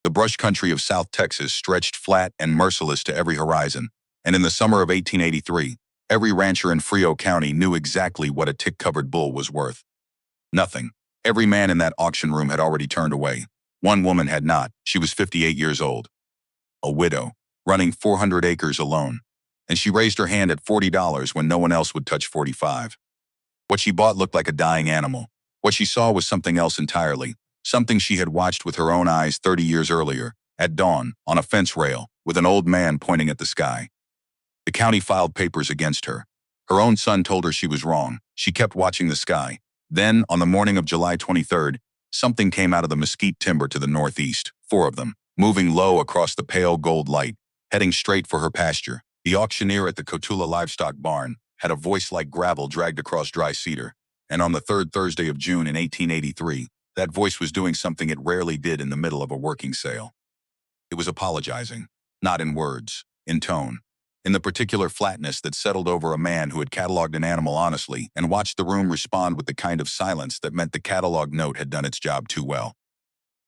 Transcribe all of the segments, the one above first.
The brush country of South Texas stretched flat and merciless to every horizon, and in the summer of 1883, every rancher in Frio County knew exactly what a tick-covered bull was worth. Nothing. Every man in that auction room had already turned away. One woman had not. She was 58 years old. A widow, running 400 acres alone. And she raised her hand at $40 when no one else would touch 45. What she bought looked like a dying animal. What she saw was something else entirely, something she had watched with her own eyes 30 years earlier, at dawn, on a fence rail, with an old man pointing at the sky. The county filed papers against her. Her own son told her she was wrong. She kept watching the sky. Then, on the morning of July 23rd, something came out of the mesquite timber to the northeast, 4 of them, moving low across the pale gold light, heading straight for her pasture. The auctioneer at the Cotulla livestock barn had a voice like gravel dragged across dry cedar, and on the 3rd Thursday of June in 1883, that voice was doing something it rarely did in the middle of a working sale. It was apologizing, not in words, in tone, in the particular flatness that settled over a man who had cataloged an animal honestly and watched the room respond with the kind of silence that meant the catalog note had done its job too well.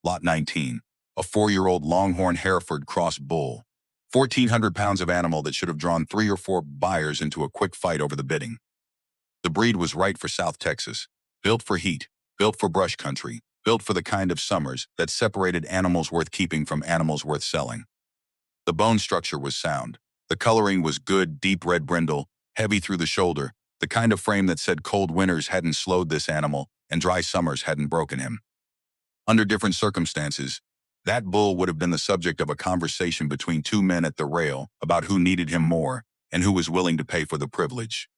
Lot 19, a 4-year-old longhorn Hereford cross bull. 1,400 pounds of animal that should have drawn 3 or 4 buyers into a quick fight over the bidding. The breed was right for South Texas, built for heat, built for brush country, built for the kind of summers that separated animals worth keeping from animals worth selling. The bone structure was sound. The coloring was good, deep red brindle, heavy through the shoulder, the kind of frame that said cold winters hadn't slowed this animal and dry summers hadn't broken him. Under different circumstances, that bull would have been the subject of a conversation between 2 men at the rail about who needed him more and who was willing to pay for the privilege.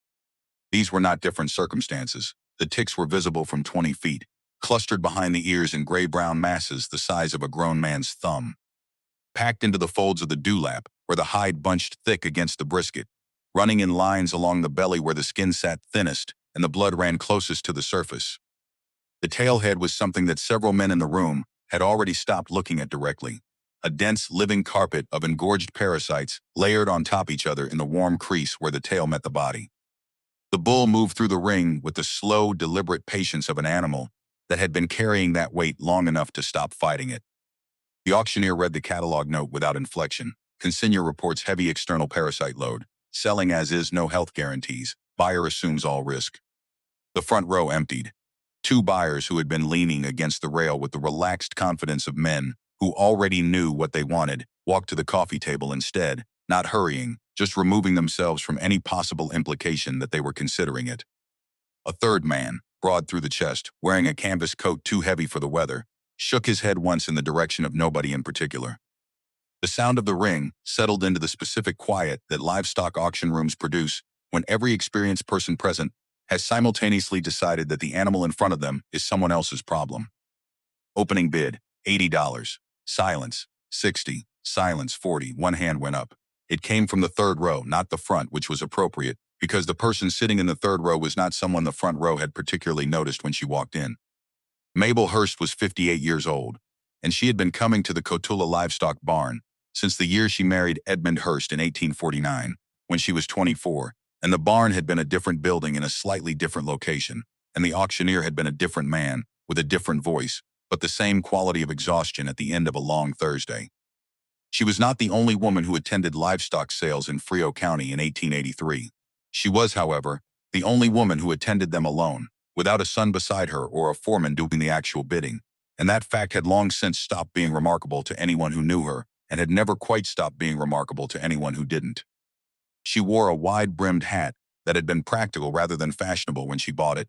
These were not different circumstances. The ticks were visible from 20 feet, clustered behind the ears in gray-brown masses the size of a grown man's thumb. Packed into the folds of the dewlap, where the hide bunched thick against the brisket, running in lines along the belly where the skin sat thinnest and the blood ran closest to the surface. The tail head was something that several men in the room had already stopped looking at directly. A dense, living carpet of engorged parasites layered on top each other in the warm crease where the tail met the body. The bull moved through the ring with the slow, deliberate patience of an animal that had been carrying that weight long enough to stop fighting it. The auctioneer read the catalog note without inflection. Consignor reports heavy external parasite load. Selling as is, no health guarantees. Buyer assumes all risk. The front row emptied. 2 buyers who had been leaning against the rail with the relaxed confidence of men who already knew what they wanted walked to the coffee table instead, not hurrying, just removing themselves from any possible implication that they were considering it. A third man, broad through the chest, wearing a canvas coat too heavy for the weather, shook his head once in the direction of nobody in particular. The sound of the ring settled into the specific quiet that livestock auction rooms produce when every experienced person present has simultaneously decided that the animal in front of them is someone else's problem. Opening bid, $80. Silence, 60. Silence, 40. One hand went up. It came from the third row, not the front, which was appropriate, because the person sitting in the third row was not someone the front row had particularly noticed when she walked in. Mabel Hurst was 58 years old, and she had been coming to the Cotulla livestock barn since the year she married Edmund Hurst in 1849, when she was 24, and the barn had been a different building in a slightly different location, and the auctioneer had been a different man with a different voice, but the same quality of exhaustion at the end of a long Thursday. She was not the only woman who attended livestock sales in Frio County in 1883. She was, however, the only woman who attended them alone, without a son beside her or a foreman doing the actual bidding, and that fact had long since stopped being remarkable to anyone who knew her and had never quite stopped being remarkable to anyone who didn't. She wore a wide-brimmed hat that had been practical rather than fashionable when she bought it,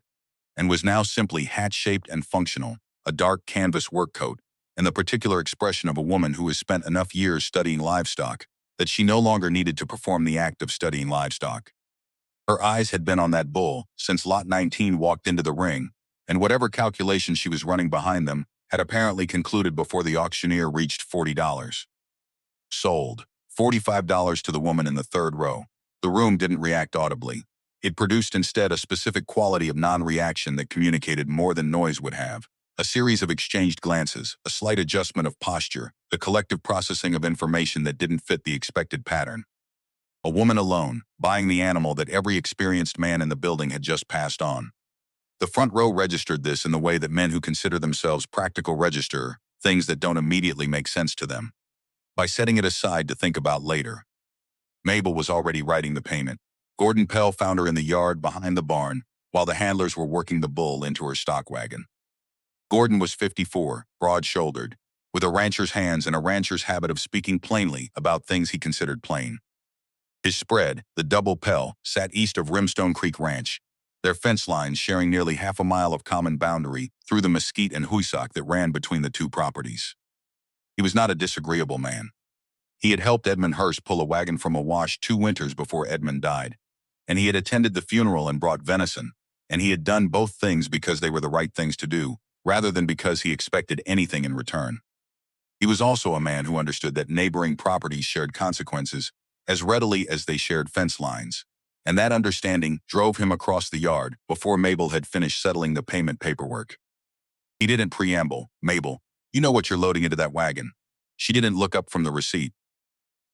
and was now simply hat-shaped and functional, a dark canvas work coat, and the particular expression of a woman who has spent enough years studying livestock that she no longer needed to perform the act of studying livestock. Her eyes had been on that bull since Lot 19 walked into the ring, and whatever calculation she was running behind them had apparently concluded before the auctioneer reached $40. Sold. $45 to the woman in the third row. The room didn't react audibly. It produced instead a specific quality of non-reaction that communicated more than noise would have. A series of exchanged glances, a slight adjustment of posture, the collective processing of information that didn't fit the expected pattern. A woman alone, buying the animal that every experienced man in the building had just passed on. The front row registered this in the way that men who consider themselves practical register things that don't immediately make sense to them, by setting it aside to think about later. Mabel was already writing the payment. Gordon Pell found her in the yard behind the barn, while the handlers were working the bull into her stock wagon. Gordon was 54, broad-shouldered, with a rancher's hands and a rancher's habit of speaking plainly about things he considered plain. His spread, the double Pell, sat east of Rimstone Creek Ranch, their fence lines sharing nearly half a mile of common boundary through the mesquite and huisac that ran between the two properties. He was not a disagreeable man. He had helped Edmund Hurst pull a wagon from a wash 2 winters before Edmund died, and he had attended the funeral and brought venison, and he had done both things because they were the right things to do, rather than because he expected anything in return. He was also a man who understood that neighboring properties shared consequences as readily as they shared fence lines, and that understanding drove him across the yard before Mabel had finished settling the payment paperwork. He didn't preamble. "Mabel, you know what you're loading into that wagon." She didn't look up from the receipt.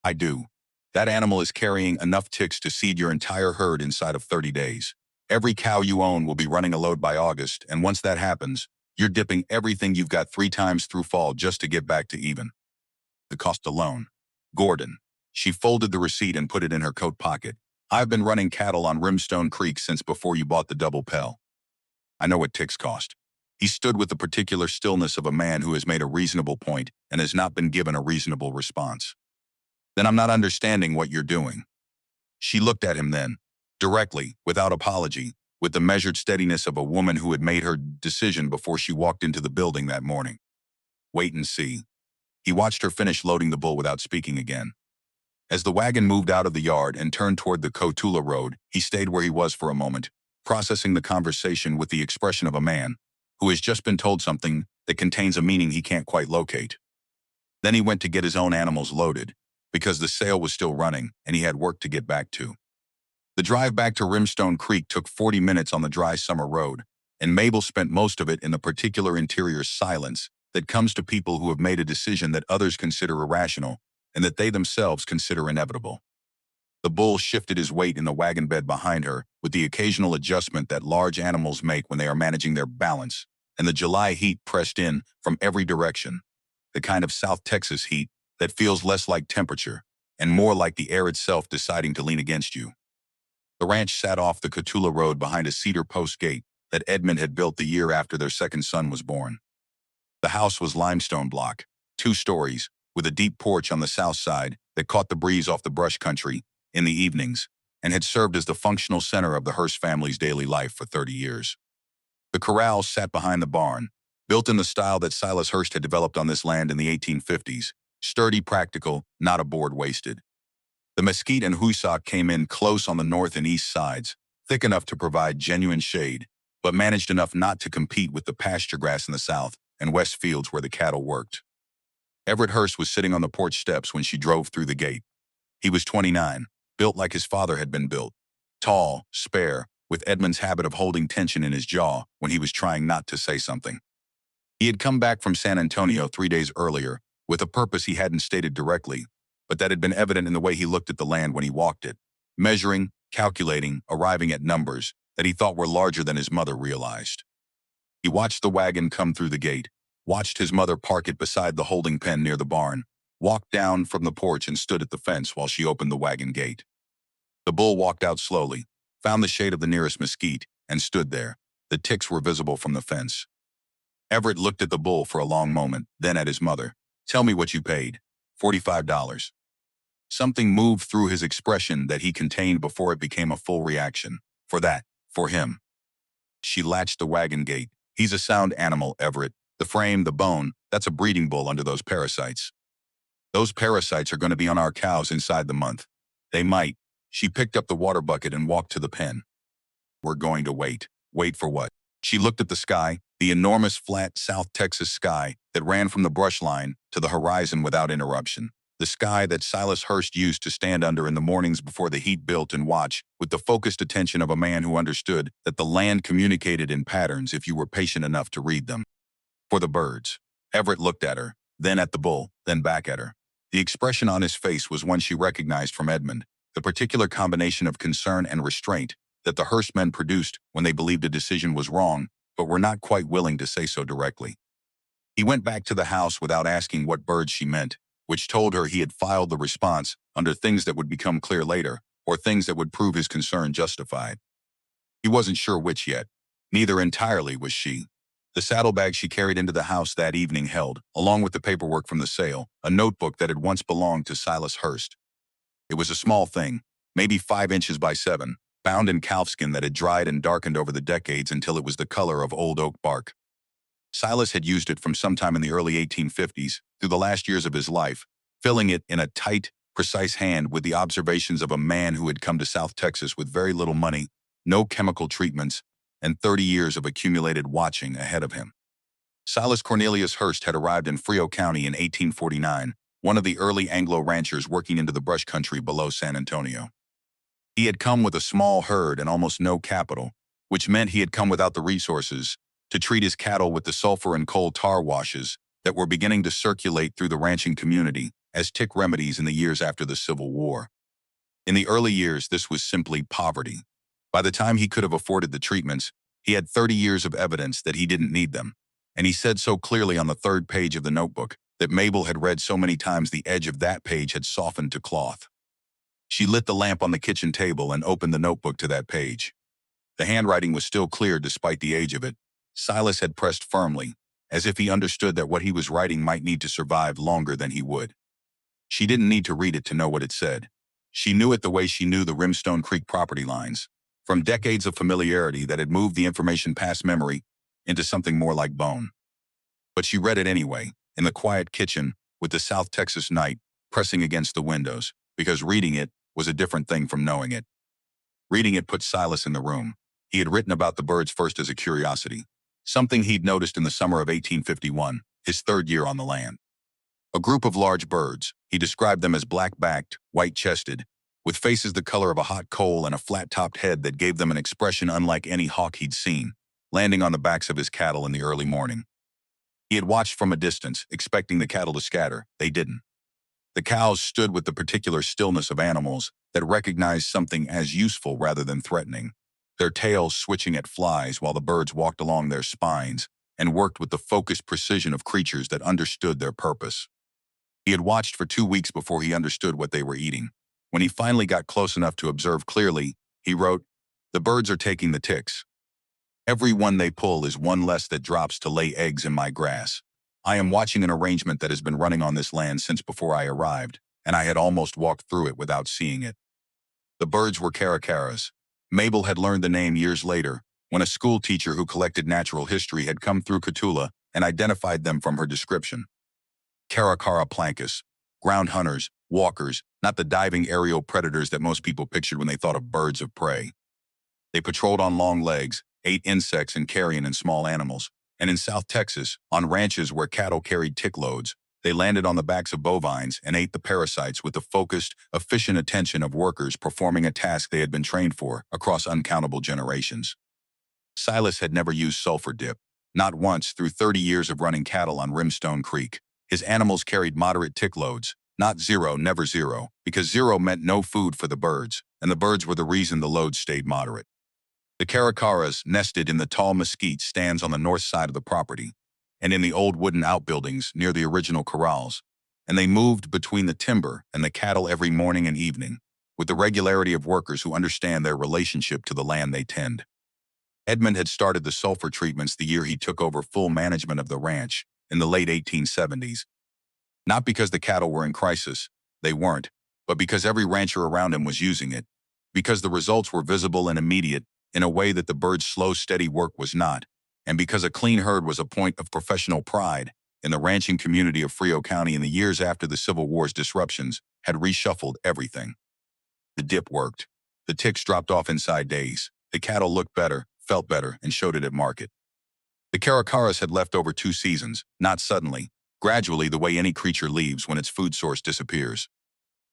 "I do. That animal is carrying enough ticks to seed your entire herd inside of 30 days. Every cow you own will be running a load by August, and once that happens, you're dipping everything you've got 3 times through fall just to get back to even. The cost alone." "Gordon." She folded the receipt and put it in her coat pocket. "I've been running cattle on Rimstone Creek since before you bought the double Pell. I know what ticks cost." He stood with the particular stillness of a man who has made a reasonable point and has not been given a reasonable response. "Then I'm not understanding what you're doing." She looked at him then, directly, without apology, with the measured steadiness of a woman who had made her decision before she walked into the building that morning. "Wait and see." He watched her finish loading the bull without speaking again. As the wagon moved out of the yard and turned toward the Cotulla Road, he stayed where he was for a moment, processing the conversation with the expression of a man who has just been told something that contains a meaning he can't quite locate. Then he went to get his own animals loaded, because the sale was still running and he had work to get back to. The drive back to Rimstone Creek took 40 minutes on the dry summer road, and Mabel spent most of it in the particular interior silence that comes to people who have made a decision that others consider irrational and that they themselves consider inevitable. The bull shifted his weight in the wagon bed behind her with the occasional adjustment that large animals make when they are managing their balance, and the July heat pressed in from every direction, the kind of South Texas heat that feels less like temperature and more like the air itself deciding to lean against you. The ranch sat off the Cotulla Road behind a cedar post gate that Edmund had built the year after their second son was born. The house was limestone block, 2 stories, with a deep porch on the south side that caught the breeze off the brush country in the evenings, and had served as the functional center of the Hurst family's daily life for 30 years. The corral sat behind the barn, built in the style that Silas Hurst had developed on this land in the 1850s, sturdy, practical, not a board wasted. The mesquite and huisac came in close on the north and east sides, thick enough to provide genuine shade, but managed enough not to compete with the pasture grass in the south and west fields where the cattle worked. Everett Hurst was sitting on the porch steps when she drove through the gate. He was 29, built like his father had been built. Tall, spare, with Edmund's habit of holding tension in his jaw when he was trying not to say something. He had come back from San Antonio 3 days earlier with a purpose he hadn't stated directly, but that had been evident in the way he looked at the land when he walked it, measuring, calculating, arriving at numbers that he thought were larger than his mother realized. He watched the wagon come through the gate, watched his mother park it beside the holding pen near the barn, walked down from the porch and stood at the fence while she opened the wagon gate. The bull walked out slowly, found the shade of the nearest mesquite, and stood there. The ticks were visible from the fence. Everett looked at the bull for a long moment, then at his mother. "Tell me what you paid." $45. Something moved through his expression that he contained before it became a full reaction. "For that, for him." She latched the wagon gate. "He's a sound animal, Everett. The frame, the bone, that's a breeding bull under those parasites. Those parasites are going to be on our cows inside the month. They might." She picked up the water bucket and walked to the pen. "We're going to wait." "Wait for what?" She looked at the sky, the enormous flat South Texas sky that ran from the brush line to the horizon without interruption. The sky that Silas Hurst used to stand under in the mornings before the heat built and watch, with the focused attention of a man who understood that the land communicated in patterns if you were patient enough to read them. For the birds. Everett looked at her, then at the bull, then back at her. The expression on his face was one she recognized from Edmund, the particular combination of concern and restraint that the Hurst men produced when they believed a decision was wrong, but were not quite willing to say so directly. He went back to the house without asking what birds she meant, which told her he had filed the response under things that would become clear later, or things that would prove his concern justified. He wasn't sure which yet. Neither entirely was she. The saddlebag she carried into the house that evening held, along with the paperwork from the sale, a notebook that had once belonged to Silas Hurst. It was a small thing, maybe 5 inches by 7, bound in calfskin that had dried and darkened over the decades until it was the color of old oak bark. Silas had used it from sometime in the early 1850s through the last years of his life, filling it in a tight, precise hand with the observations of a man who had come to South Texas with very little money, no chemical treatments, and 30 years of accumulated watching ahead of him. Silas Cornelius Hurst had arrived in Frio County in 1849, one of the early Anglo ranchers working into the brush country below San Antonio. He had come with a small herd and almost no capital, which meant he had come without the resources to treat his cattle with the sulfur and coal tar washes that were beginning to circulate through the ranching community as tick remedies in the years after the Civil War. In the early years, this was simply poverty. By the time he could have afforded the treatments, he had 30 years of evidence that he didn't need them, and he said so clearly on the 3rd page of the notebook that Mabel had read so many times the edge of that page had softened to cloth. She lit the lamp on the kitchen table and opened the notebook to that page. The handwriting was still clear despite the age of it. Silas had pressed firmly, as if he understood that what he was writing might need to survive longer than he would. She didn't need to read it to know what it said. She knew it the way she knew the Rimstone Creek property lines, from decades of familiarity that had moved the information past memory into something more like bone. But she read it anyway, in the quiet kitchen, with the South Texas night pressing against the windows, because reading it was a different thing from knowing it. Reading it put Silas in the room. He had written about the birds first as a curiosity, something he'd noticed in the summer of 1851, his 3rd year on the land. A group of large birds, he described them as black-backed, white-chested, with faces the color of a hot coal and a flat-topped head that gave them an expression unlike any hawk he'd seen, landing on the backs of his cattle in the early morning. He had watched from a distance, expecting the cattle to scatter. They didn't. The cows stood with the particular stillness of animals that recognize something as useful rather than threatening, their tails switching at flies while the birds walked along their spines and worked with the focused precision of creatures that understood their purpose. He had watched for 2 weeks before he understood what they were eating. When he finally got close enough to observe clearly, he wrote, "The birds are taking the ticks. Every one they pull is one less that drops to lay eggs in my grass. I am watching an arrangement that has been running on this land since before I arrived, and I had almost walked through it without seeing it." The birds were Caracaras. Mabel had learned the name years later, when a school teacher who collected natural history had come through Cotulla and identified them from her description. Caracara plancus, ground hunters, walkers, not the diving aerial predators that most people pictured when they thought of birds of prey. They patrolled on long legs, ate insects and carrion and small animals, and in South Texas, on ranches where cattle carried tick loads, they landed on the backs of bovines and ate the parasites with the focused, efficient attention of workers performing a task they had been trained for across uncountable generations. Silas had never used sulfur dip, not once through 30 years of running cattle on Rimstone Creek. His animals carried moderate tick loads, not zero, never zero, because zero meant no food for the birds, and the birds were the reason the loads stayed moderate. The Caracaras nested in the tall mesquite stands on the north side of the property, and in the old wooden outbuildings near the original corrals, and they moved between the timber and the cattle every morning and evening, with the regularity of workers who understand their relationship to the land they tend. Edmund had started the sulfur treatments the year he took over full management of the ranch in the late 1870s. Not because the cattle were in crisis, they weren't, but because every rancher around him was using it, because the results were visible and immediate in a way that the birds' slow, steady work was not, and because a clean herd was a point of professional pride in the ranching community of Frio County in the years after the Civil War's disruptions had reshuffled everything. The dip worked. The ticks dropped off inside days. The cattle looked better, felt better, and showed it at market. The Caracaras had left over 2 seasons, not suddenly, gradually the way any creature leaves when its food source disappears.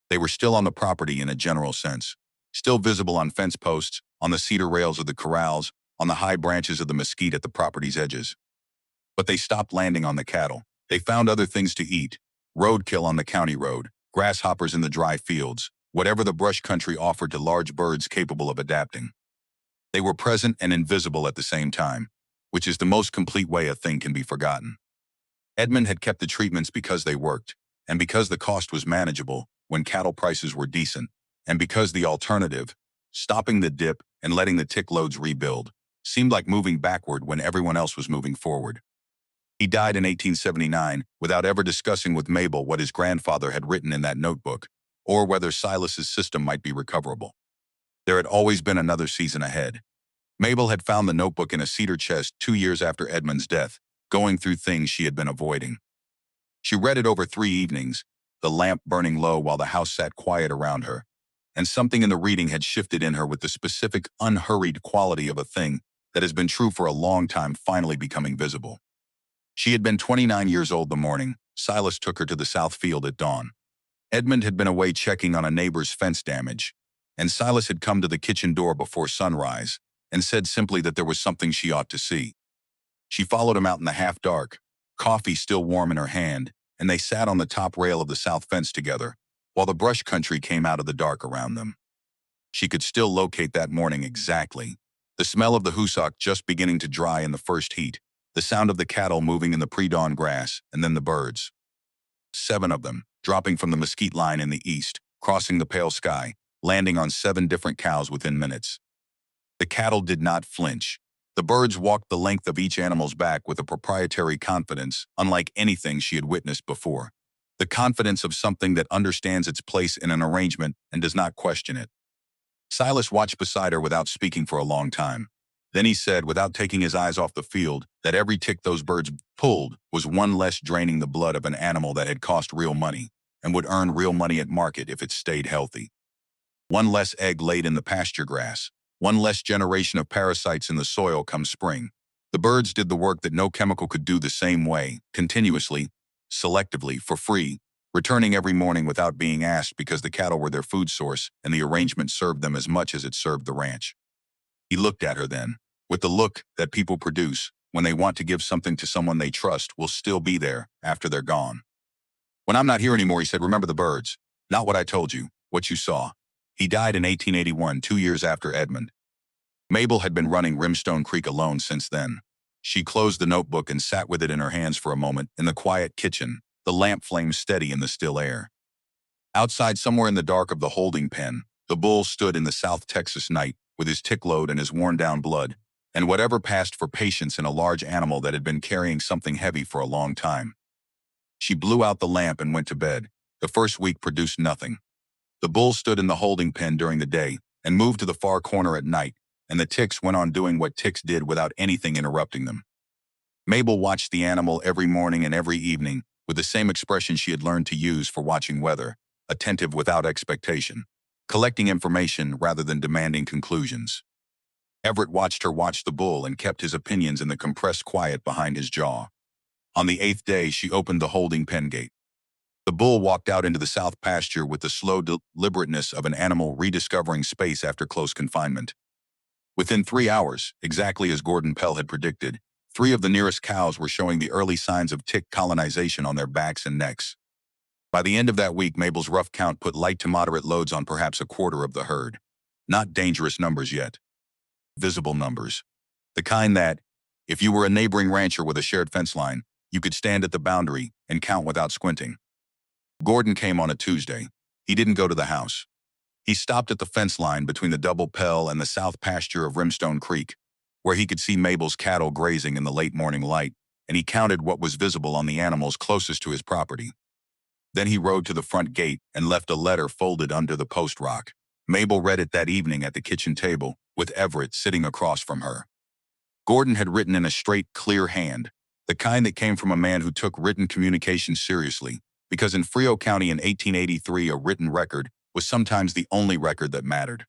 They were still on the property in a general sense, still visible on fence posts, on the cedar rails of the corrals, on the high branches of the mesquite at the property's edges. But they stopped landing on the cattle. They found other things to eat, roadkill on the county road, grasshoppers in the dry fields, whatever the brush country offered to large birds capable of adapting. They were present and invisible at the same time, which is the most complete way a thing can be forgotten. Edmund had kept the treatments because they worked, and because the cost was manageable when cattle prices were decent, and because the alternative, stopping the dip and letting the tick loads rebuild, seemed like moving backward when everyone else was moving forward. He died in 1879 without ever discussing with Mabel what his grandfather had written in that notebook, or whether Silas's system might be recoverable. There had always been another season ahead. Mabel had found the notebook in a cedar chest 2 years after Edmund's death, going through things she had been avoiding. She read it over 3 evenings, the lamp burning low while the house sat quiet around her, and something in the reading had shifted in her with the specific, unhurried quality of a thing that has been true for a long time finally becoming visible. She had been 29 years old the morning Silas took her to the south field at dawn. Edmund had been away checking on a neighbor's fence damage, and Silas had come to the kitchen door before sunrise and said simply that there was something she ought to see. She followed him out in the half-dark, coffee still warm in her hand, and they sat on the top rail of the south fence together, while the brush country came out of the dark around them. She could still locate that morning exactly. The smell of the hoosock just beginning to dry in the first heat, the sound of the cattle moving in the pre-dawn grass, and then the birds. 7 of them, dropping from the mesquite line in the east, crossing the pale sky, landing on 7 different cows within minutes. The cattle did not flinch. The birds walked the length of each animal's back with a proprietary confidence unlike anything she had witnessed before. The confidence of something that understands its place in an arrangement and does not question it. Silas watched beside her without speaking for a long time. Then he said, without taking his eyes off the field, that every tick those birds pulled was one less draining the blood of an animal that had cost real money and would earn real money at market if it stayed healthy. One less egg laid in the pasture grass. One less generation of parasites in the soil come spring. The birds did the work that no chemical could do the same way, continuously, selectively, for free, returning every morning without being asked because the cattle were their food source and the arrangement served them as much as it served the ranch. He looked at her then, with the look that people produce when they want to give something to someone they trust will still be there after they're gone. When I'm not here anymore, he said, remember the birds. Not what I told you, what you saw. He died in 1881, 2 years after Edmund. Mabel had been running Rimstone Creek alone since then. She closed the notebook and sat with it in her hands for a moment in the quiet kitchen, the lamp flame steady in the still air. Outside, somewhere in the dark of the holding pen, the bull stood in the South Texas night with his tick load and his worn-down blood, and whatever passed for patience in a large animal that had been carrying something heavy for a long time. She blew out the lamp and went to bed. The first week produced nothing. The bull stood in the holding pen during the day and moved to the far corner at night, and the ticks went on doing what ticks did without anything interrupting them. Mabel watched the animal every morning and every evening with the same expression she had learned to use for watching weather, attentive without expectation, collecting information rather than demanding conclusions. Everett watched her watch the bull and kept his opinions in the compressed quiet behind his jaw. On the 8th day, she opened the holding pen gate. The bull walked out into the south pasture with the slow deliberateness of an animal rediscovering space after close confinement. Within 3 hours, exactly as Gordon Pell had predicted, 3 of the nearest cows were showing the early signs of tick colonization on their backs and necks. By the end of that week, Mabel's rough count put light to moderate loads on perhaps a quarter of the herd. Not dangerous numbers yet. Visible numbers. The kind that, if you were a neighboring rancher with a shared fence line, you could stand at the boundary and count without squinting. Gordon came on a Tuesday. He didn't go to the house. He stopped at the fence line between the double pell and the south pasture of Rimstone Creek, where he could see Mabel's cattle grazing in the late morning light, and he counted what was visible on the animals closest to his property. Then he rode to the front gate and left a letter folded under the post rock. Mabel read it that evening at the kitchen table, with Everett sitting across from her. Gordon had written in a straight, clear hand, the kind that came from a man who took written communication seriously, because in Frio County in 1883 a written record was sometimes the only record that mattered.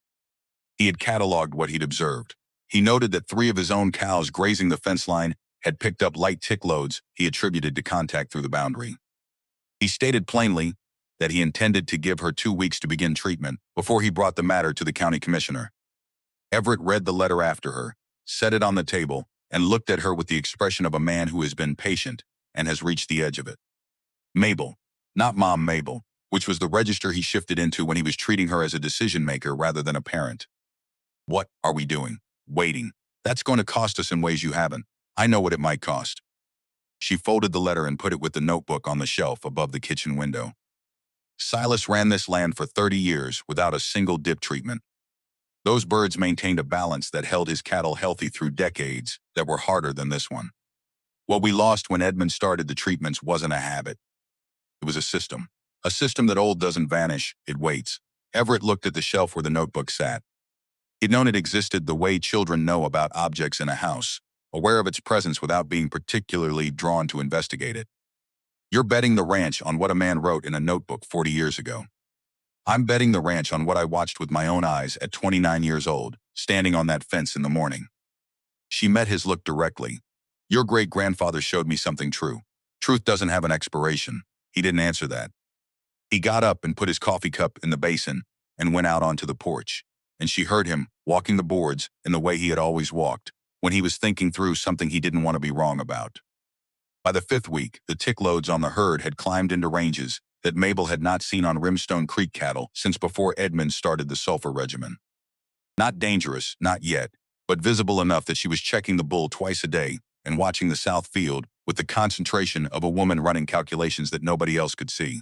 He had cataloged what he'd observed. He noted that 3 of his own cows grazing the fence line had picked up light tick loads he attributed to contact through the boundary. He stated plainly that he intended to give her 2 weeks to begin treatment before he brought the matter to the county commissioner. Everett read the letter after her, set it on the table, and looked at her with the expression of a man who has been patient and has reached the edge of it. Mabel, not Mom Mabel, which was the register he shifted into when he was treating her as a decision-maker rather than a parent. What are we doing? Waiting. That's going to cost us in ways you haven't. I know what it might cost. She folded the letter and put it with the notebook on the shelf above the kitchen window. Silas ran this land for 30 years without a single dip treatment. Those birds maintained a balance that held his cattle healthy through decades that were harder than this one. What we lost when Edmund started the treatments wasn't a habit. It was a system. A system that old doesn't vanish, it waits. Everett looked at the shelf where the notebook sat. He'd known it existed the way children know about objects in a house, aware of its presence without being particularly drawn to investigate it. You're betting the ranch on what a man wrote in a notebook 40 years ago. I'm betting the ranch on what I watched with my own eyes at 29 years old, standing on that fence in the morning. She met his look directly. Your great-grandfather showed me something true. Truth doesn't have an expiration. He didn't answer that. He got up and put his coffee cup in the basin and went out onto the porch. And she heard him, walking the boards in the way he had always walked, when he was thinking through something he didn't want to be wrong about. By the 5th week, the tick loads on the herd had climbed into ranges that Mabel had not seen on Rimstone Creek cattle since before Edmund started the sulfur regimen. Not dangerous, not yet, but visible enough that she was checking the bull twice a day and watching the south field with the concentration of a woman running calculations that nobody else could see.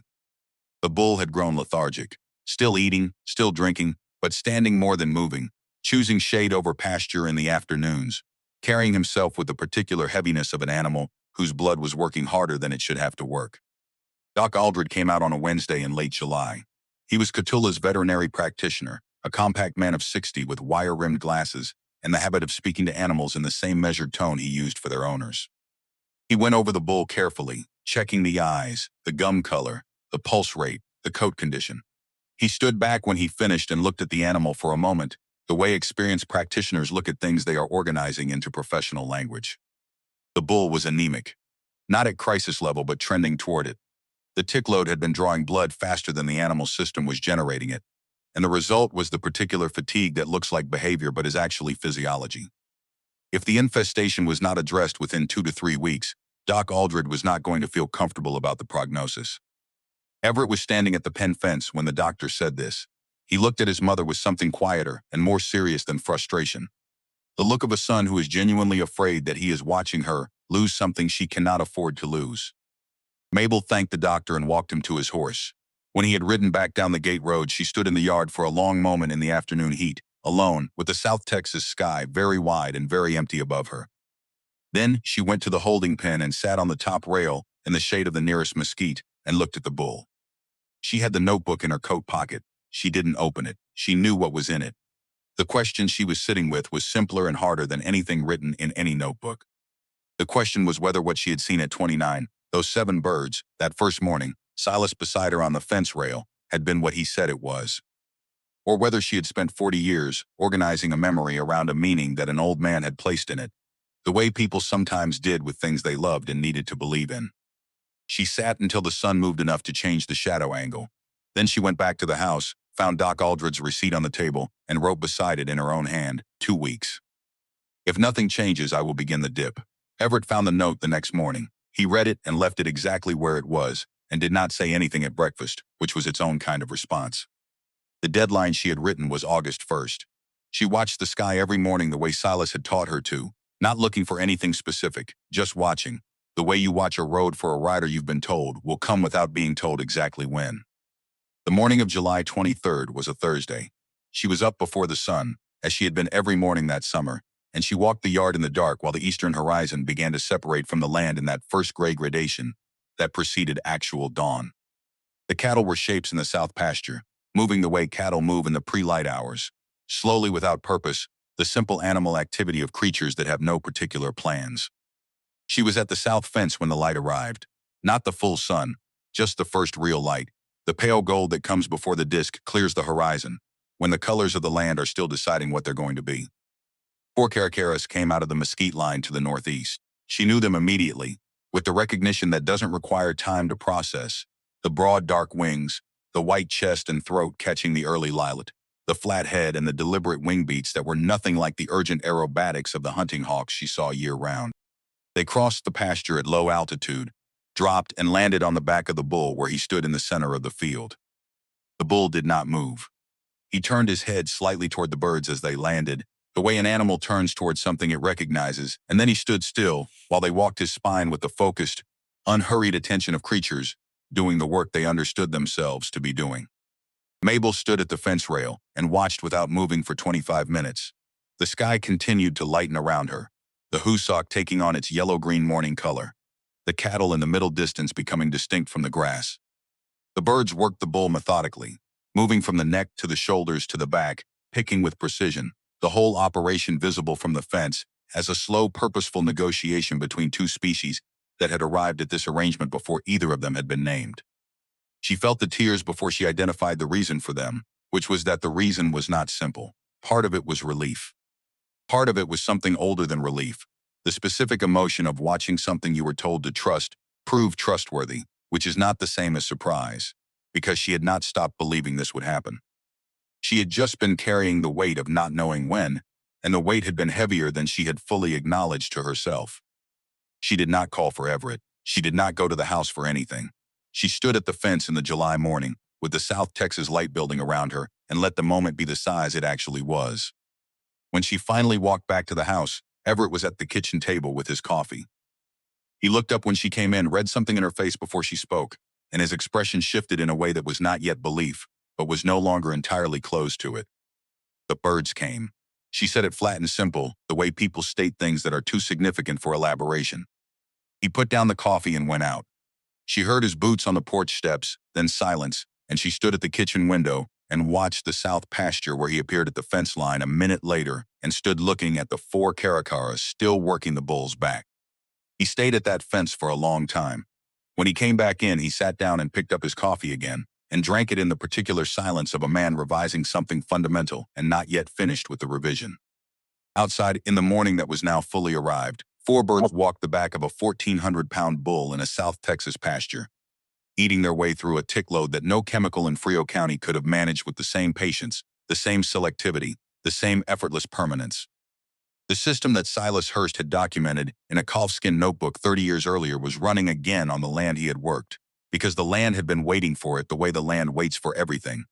The bull had grown lethargic, still eating, still drinking, but standing more than moving, choosing shade over pasture in the afternoons, carrying himself with the particular heaviness of an animal whose blood was working harder than it should have to work. Doc Aldred came out on a Wednesday in late July. He was Catula's veterinary practitioner, a compact man of 60 with wire-rimmed glasses and the habit of speaking to animals in the same measured tone he used for their owners. He went over the bull carefully, checking the eyes, the gum color, the pulse rate, the coat condition. He stood back when he finished and looked at the animal for a moment, the way experienced practitioners look at things they are organizing into professional language. The bull was anemic. Not at crisis level, but trending toward it. The tick load had been drawing blood faster than the animal system was generating it, and the result was the particular fatigue that looks like behavior but is actually physiology. If the infestation was not addressed within 2 to 3 weeks, Doc Aldred was not going to feel comfortable about the prognosis. Everett was standing at the pen fence when the doctor said this. He looked at his mother with something quieter and more serious than frustration. The look of a son who is genuinely afraid that he is watching her lose something she cannot afford to lose. Mabel thanked the doctor and walked him to his horse. When he had ridden back down the gate road, she stood in the yard for a long moment in the afternoon heat, alone, with the South Texas sky very wide and very empty above her. Then she went to the holding pen and sat on the top rail in the shade of the nearest mesquite and looked at the bull. She had the notebook in her coat pocket. She didn't open it. She knew what was in it. The question she was sitting with was simpler and harder than anything written in any notebook. The question was whether what she had seen at 29, those 7 birds, that first morning, Silas beside her on the fence rail, had been what he said it was. Or whether she had spent 40 years organizing a memory around a meaning that an old man had placed in it, the way people sometimes did with things they loved and needed to believe in. She sat until the sun moved enough to change the shadow angle. Then she went back to the house, found Doc Aldred's receipt on the table, and wrote beside it in her own hand, 2 weeks. If nothing changes, I will begin the dip. Everett found the note the next morning. He read it and left it exactly where it was, and did not say anything at breakfast, which was its own kind of response. The deadline she had written was August 1st. She watched the sky every morning the way Silas had taught her to, not looking for anything specific, just watching. The way you watch a road for a rider you've been told will come without being told exactly when. The morning of July 23rd was a Thursday. She was up before the sun, as she had been every morning that summer, and she walked the yard in the dark while the eastern horizon began to separate from the land in that first gray gradation that preceded actual dawn. The cattle were shapes in the south pasture, moving the way cattle move in the pre-light hours, slowly without purpose, the simple animal activity of creatures that have no particular plans. She was at the south fence when the light arrived. Not the full sun, just the first real light, the pale gold that comes before the disk clears the horizon, when the colors of the land are still deciding what they're going to be. 4 Caracaras came out of the mesquite line to the northeast. She knew them immediately, with the recognition that doesn't require time to process. The broad dark wings, the white chest and throat catching the early lilac, the flat head and the deliberate wing beats that were nothing like the urgent aerobatics of the hunting hawks she saw year-round. They crossed the pasture at low altitude, dropped and landed on the back of the bull where he stood in the center of the field. The bull did not move. He turned his head slightly toward the birds as they landed, The way an animal turns towards something it recognizes, and then he stood still while they walked his spine with the focused, unhurried attention of creatures doing the work they understood themselves to be doing. Mabel stood at the fence rail and watched without moving for 25 minutes. The sky continued to lighten around her, the hoosock taking on its yellow-green morning color, the cattle in the middle distance becoming distinct from the grass. The birds worked the bull methodically, moving from the neck to the shoulders to the back, picking with precision, the whole operation visible from the fence as a slow, purposeful negotiation between two species that had arrived at this arrangement before either of them had been named. She felt the tears before she identified the reason for them, which was that the reason was not simple. Part of it was relief. Part of it was something older than relief, the specific emotion of watching something you were told to trust prove trustworthy, which is not the same as surprise, because she had not stopped believing this would happen. She had just been carrying the weight of not knowing when, and the weight had been heavier than she had fully acknowledged to herself. She did not call for Everett. She did not go to the house for anything. She stood at the fence in the July morning, with the South Texas light building around her, and let the moment be the size it actually was. When she finally walked back to the house, Everett was at the kitchen table with his coffee. He looked up when she came in, read something in her face before she spoke, and his expression shifted in a way that was not yet belief, but was no longer entirely closed to it. The birds came. She said it flat and simple, the way people state things that are too significant for elaboration. He put down the coffee and went out. She heard his boots on the porch steps, then silence, and she stood at the kitchen window and watched the south pasture where he appeared at the fence line a minute later and stood looking at the 4 Caracaras still working the bull's back. He stayed at that fence for a long time. When he came back in, he sat down and picked up his coffee again and drank it in the particular silence of a man revising something fundamental and not yet finished with the revision. Outside, in the morning that was now fully arrived, 4 birds walked the back of a 1,400-pound bull in a South Texas pasture, eating their way through a tick load that no chemical in Frio County could have managed with the same patience, the same selectivity, the same effortless permanence. The system that Silas Hurst had documented in a calfskin notebook 30 years earlier was running again on the land he had worked, because the land had been waiting for it the way the land waits for everything,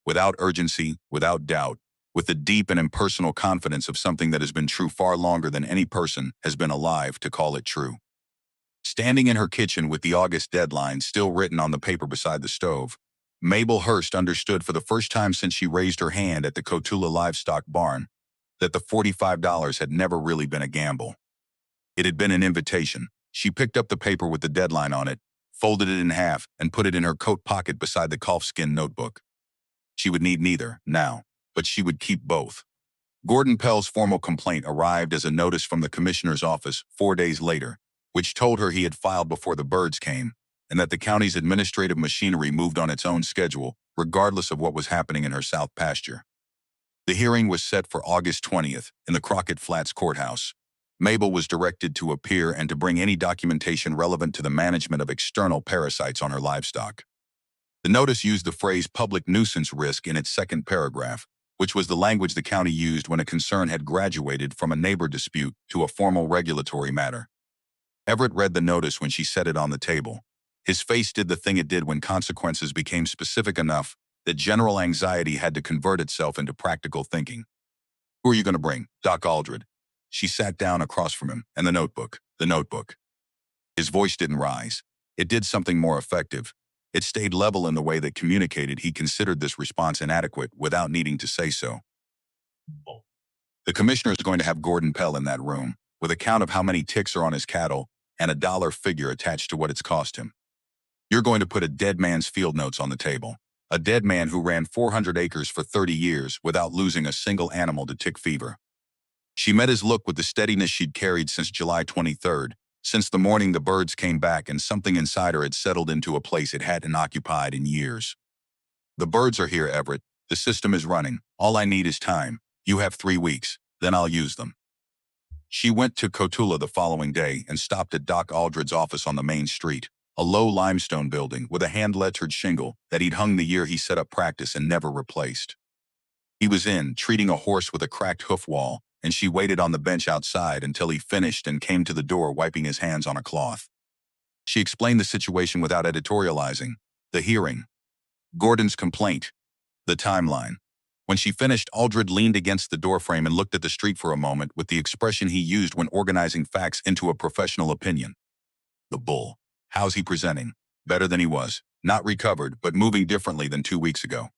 without urgency, without doubt, with the deep and impersonal confidence of something that has been true far longer than any person has been alive to call it true. Standing in her kitchen with the August deadline still written on the paper beside the stove, Mabel Hurst understood for the first time since she raised her hand at the Cotulla livestock barn that the $45 had never really been a gamble. It had been an invitation. She picked up the paper with the deadline on it, folded it in half, and put it in her coat pocket beside the calfskin notebook. She would need neither now, but she would keep both. Gordon Pell's formal complaint arrived as a notice from the commissioner's office 4 days later, which told her he had filed before the birds came, and that the county's administrative machinery moved on its own schedule, regardless of what was happening in her south pasture. The hearing was set for August 20th in the Crockett Flats courthouse. Mabel was directed to appear and to bring any documentation relevant to the management of external parasites on her livestock. The notice used the phrase public nuisance risk in its second paragraph, which was the language the county used when a concern had graduated from a neighbor dispute to a formal regulatory matter. Everett read the notice when she set it on the table. His face did the thing it did when consequences became specific enough that general anxiety had to convert itself into practical thinking. "Who are you going to bring?" "Doc Aldred." She sat down across from him, and the notebook. His voice didn't rise. It did something more effective. It stayed level in the way that communicated he considered this response inadequate without needing to say so. "The commissioner is going to have Gordon Pell in that room, with a count of how many ticks are on his cattle and a dollar figure attached to what it's cost him. You're going to put a dead man's field notes on the table. A dead man who ran 400 acres for 30 years without losing a single animal to tick fever." She met his look with the steadiness she'd carried since July 23rd, since the morning the birds came back and something inside her had settled into a place it hadn't occupied in years. "The birds are here, Everett. The system is running. All I need is time. You have 3 weeks. Then I'll use them." She went to Cotulla the following day and stopped at Doc Aldred's office on the main street, a low limestone building with a hand-lettered shingle that he'd hung the year he set up practice and never replaced. He was in, treating a horse with a cracked hoof wall, and she waited on the bench outside until he finished and came to the door wiping his hands on a cloth. She explained the situation without editorializing, the hearing, Gordon's complaint, the timeline. When she finished, Aldred leaned against the doorframe and looked at the street for a moment with the expression he used when organizing facts into a professional opinion. The bull. How's he presenting? Better than he was. Not recovered, but moving differently than 2 weeks ago.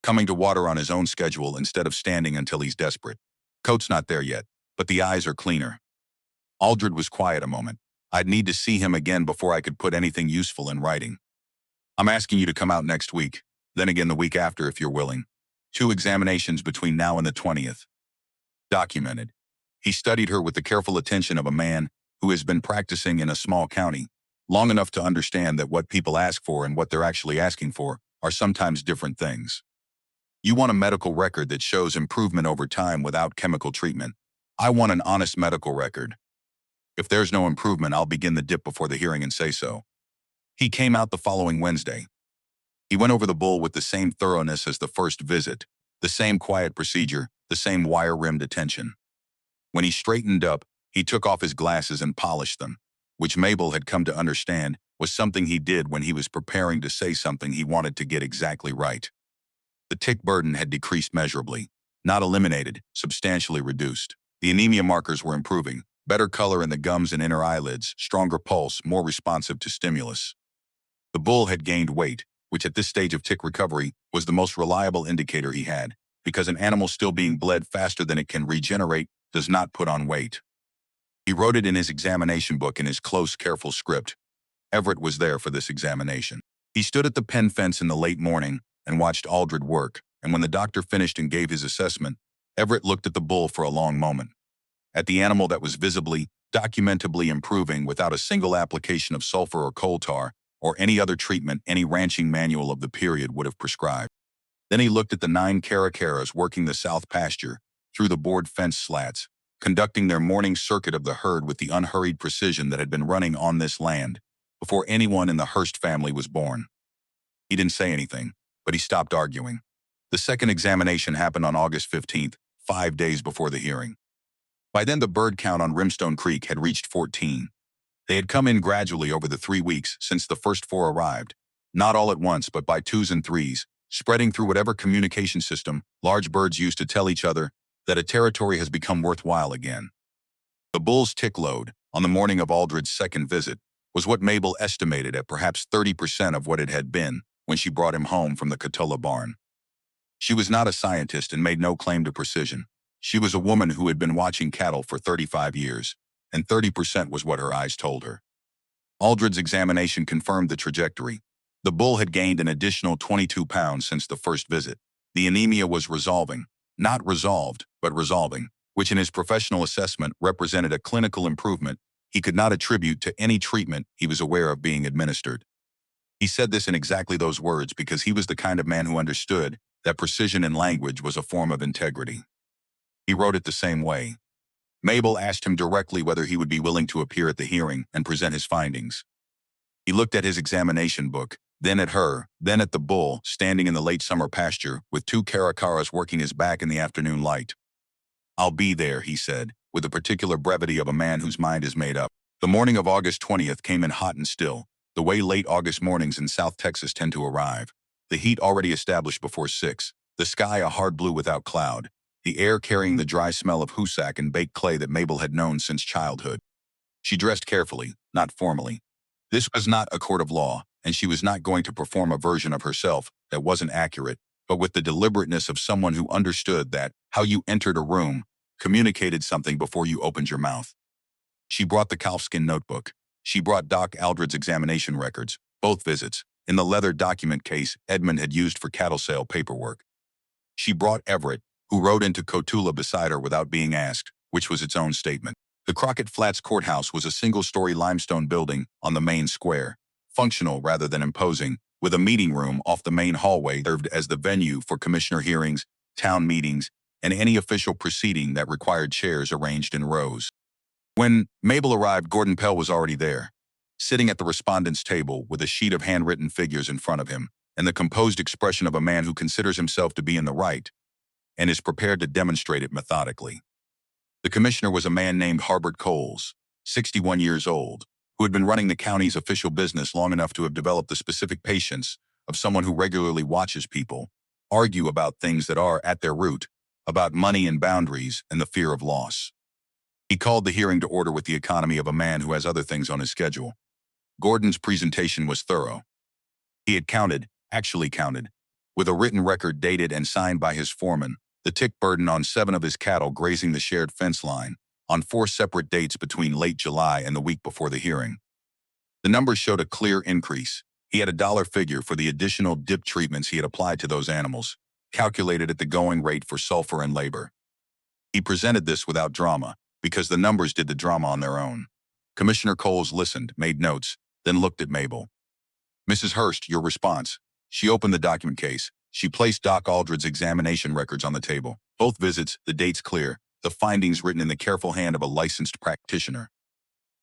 Coming to water on his own schedule instead of standing until he's desperate. Coat's not there yet, but the eyes are cleaner. Aldred was quiet a moment. I'd need to see him again before I could put anything useful in writing. I'm asking you to come out next week, then again the week after if you're willing. 2 examinations between now and the 20th. Documented. He studied her with the careful attention of a man who has been practicing in a small county, long enough to understand that what people ask for and what they're actually asking for are sometimes different things. You want a medical record that shows improvement over time without chemical treatment. I want an honest medical record. If there's no improvement, I'll begin the dip before the hearing and say so. He came out the following Wednesday. He went over the bull with the same thoroughness as the first visit, the same quiet procedure, the same wire-rimmed attention. When he straightened up, he took off his glasses and polished them, which Mabel had come to understand was something he did when he was preparing to say something he wanted to get exactly right. The tick burden had decreased measurably, not eliminated, substantially reduced. The anemia markers were improving, better color in the gums and inner eyelids, stronger pulse, more responsive to stimulus. The bull had gained weight, which at this stage of tick recovery was the most reliable indicator he had, because an animal still being bled faster than it can regenerate does not put on weight. He wrote it in his examination book in his close, careful script. Everett was there for this examination. He stood at the pen fence in the late morning and watched Aldred work, and when the doctor finished and gave his assessment, Everett looked at the bull for a long moment. At the animal that was visibly, documentably improving without a single application of sulfur or coal tar, or any other treatment any ranching manual of the period would have prescribed. Then he looked at the 9 Caracaras working the south pasture, through the board fence slats, conducting their morning circuit of the herd with the unhurried precision that had been running on this land before anyone in the Hurst family was born. He didn't say anything, but he stopped arguing. The second examination happened on August 15th, 5 days before the hearing. By then the bird count on Rimstone Creek had reached 14. They had come in gradually over the 3 weeks since the first 4 arrived, not all at once but by 2s and 3s, spreading through whatever communication system large birds use to tell each other that a territory has become worthwhile again. The bull's tick load, on the morning of Aldred's second visit, was what Mabel estimated at perhaps 30% of what it had been when she brought him home from the Catulla barn. She was not a scientist and made no claim to precision. She was a woman who had been watching cattle for 35 years, and 30% was what her eyes told her. Aldred's examination confirmed the trajectory. The bull had gained an additional 22 pounds since the first visit. The anemia was resolving, not resolved, but resolving, which in his professional assessment represented a clinical improvement he could not attribute to any treatment he was aware of being administered. He said this in exactly those words because he was the kind of man who understood that precision in language was a form of integrity. He wrote it the same way. Mabel asked him directly whether he would be willing to appear at the hearing and present his findings. He looked at his examination book, then at her, then at the bull, standing in the late summer pasture, with 2 Caracaras working his back in the afternoon light. I'll be there, he said, with the particular brevity of a man whose mind is made up. The morning of August 20th came in hot and still, the way late August mornings in South Texas tend to arrive. The heat already established before 6, the sky a hard blue without cloud, the air carrying the dry smell of husak and baked clay that Mabel had known since childhood. She dressed carefully, not formally. This was not a court of law, and she was not going to perform a version of herself that wasn't accurate, but with the deliberateness of someone who understood that how you entered a room communicated something before you opened your mouth. She brought the calfskin notebook. She brought Doc Aldred's examination records, both visits, in the leather document case Edmund had used for cattle sale paperwork. She brought Everett, who rode into Catulla beside her without being asked, which was its own statement. The Crockett Flats Courthouse was a single-story limestone building on the main square, functional rather than imposing, with a meeting room off the main hallway served as the venue for commissioner hearings, town meetings, and any official proceeding that required chairs arranged in rows. When Mabel arrived, Gordon Pell was already there, sitting at the respondent's table with a sheet of handwritten figures in front of him, and the composed expression of a man who considers himself to be in the right, and is prepared to demonstrate it methodically. The commissioner was a man named Harbert Coles, 61 years old, who had been running the county's official business long enough to have developed the specific patience of someone who regularly watches people, argue about things that are, at their root, about money and boundaries and the fear of loss. He called the hearing to order with the economy of a man who has other things on his schedule. Gordon's presentation was thorough. He had actually counted, with a written record dated and signed by his foreman, the tick burden on 7 of his cattle grazing the shared fence line, on 4 separate dates between late July and the week before the hearing. The numbers showed a clear increase. He had a dollar figure for the additional dip treatments he had applied to those animals, calculated at the going rate for sulfur and labor. He presented this without drama, because the numbers did the drama on their own. Commissioner Coles listened, made notes, then looked at Mabel. "Mrs. Hurst, your response." She opened the document case. She placed Doc Aldred's examination records on the table. Both visits, the dates clear, the findings written in the careful hand of a licensed practitioner.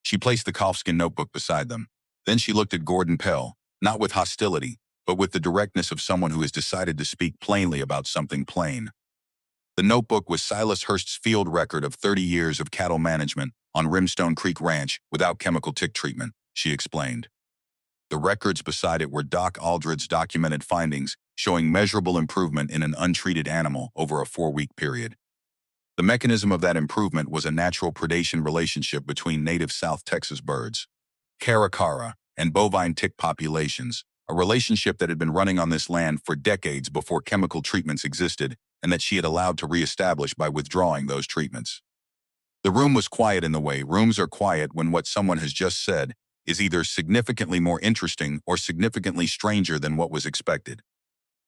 She placed the calfskin notebook beside them. Then she looked at Gordon Pell, not with hostility, but with the directness of someone who has decided to speak plainly about something plain. The notebook was Silas Hurst's field record of 30 years of cattle management on Rimstone Creek Ranch without chemical tick treatment, she explained. The records beside it were Doc Aldred's documented findings showing measurable improvement in an untreated animal over a 4-week period. The mechanism of that improvement was a natural predation relationship between native South Texas birds, Caracara, and bovine tick populations, a relationship that had been running on this land for decades before chemical treatments existed and that she had allowed to reestablish by withdrawing those treatments. The room was quiet in the way rooms are quiet when what someone has just said is either significantly more interesting or significantly stranger than what was expected.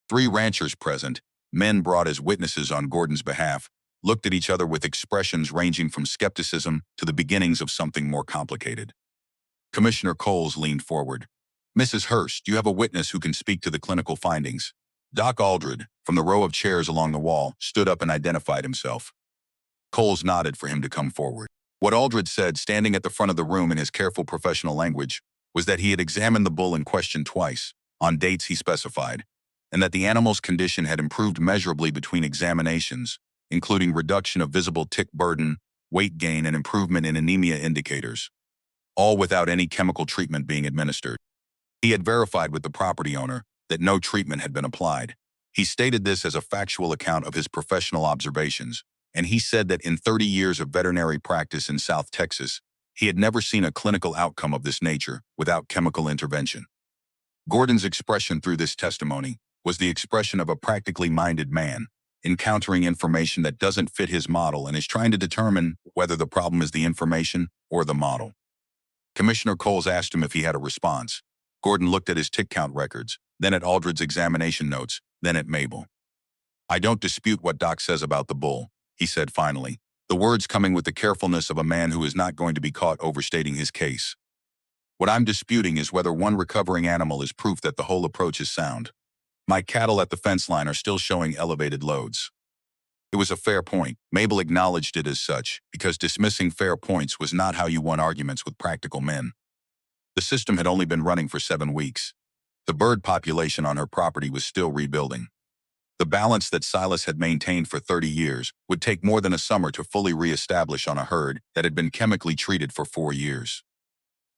3 ranchers present, men brought as witnesses on Gordon's behalf, looked at each other with expressions ranging from skepticism to the beginnings of something more complicated. Commissioner Coles leaned forward. "Mrs. Hurst, you have a witness who can speak to the clinical findings." Doc Aldred, from the row of chairs along the wall, stood up and identified himself. Coles nodded for him to come forward. What Aldred said, standing at the front of the room in his careful professional language, was that he had examined the bull in question twice, on dates he specified, and that the animal's condition had improved measurably between examinations, including reduction of visible tick burden, weight gain, and improvement in anemia indicators, all without any chemical treatment being administered. He had verified with the property owner that no treatment had been applied. He stated this as a factual account of his professional observations, and he said that in 30 years of veterinary practice in South Texas, he had never seen a clinical outcome of this nature without chemical intervention. Gordon's expression through this testimony was the expression of a practically minded man, encountering information that doesn't fit his model and is trying to determine whether the problem is the information or the model. Commissioner Coles asked him if he had a response. Gordon looked at his tick count records, then at Aldred's examination notes, then at Mabel. "I don't dispute what Doc says about the bull," he said finally, the words coming with the carefulness of a man who is not going to be caught overstating his case. "What I'm disputing is whether one recovering animal is proof that the whole approach is sound. My cattle at the fence line are still showing elevated loads." It was a fair point. Mabel acknowledged it as such, because dismissing fair points was not how you won arguments with practical men. The system had only been running for 7 weeks. The bird population on her property was still rebuilding. The balance that Silas had maintained for 30 years would take more than a summer to fully reestablish on a herd that had been chemically treated for 4 years.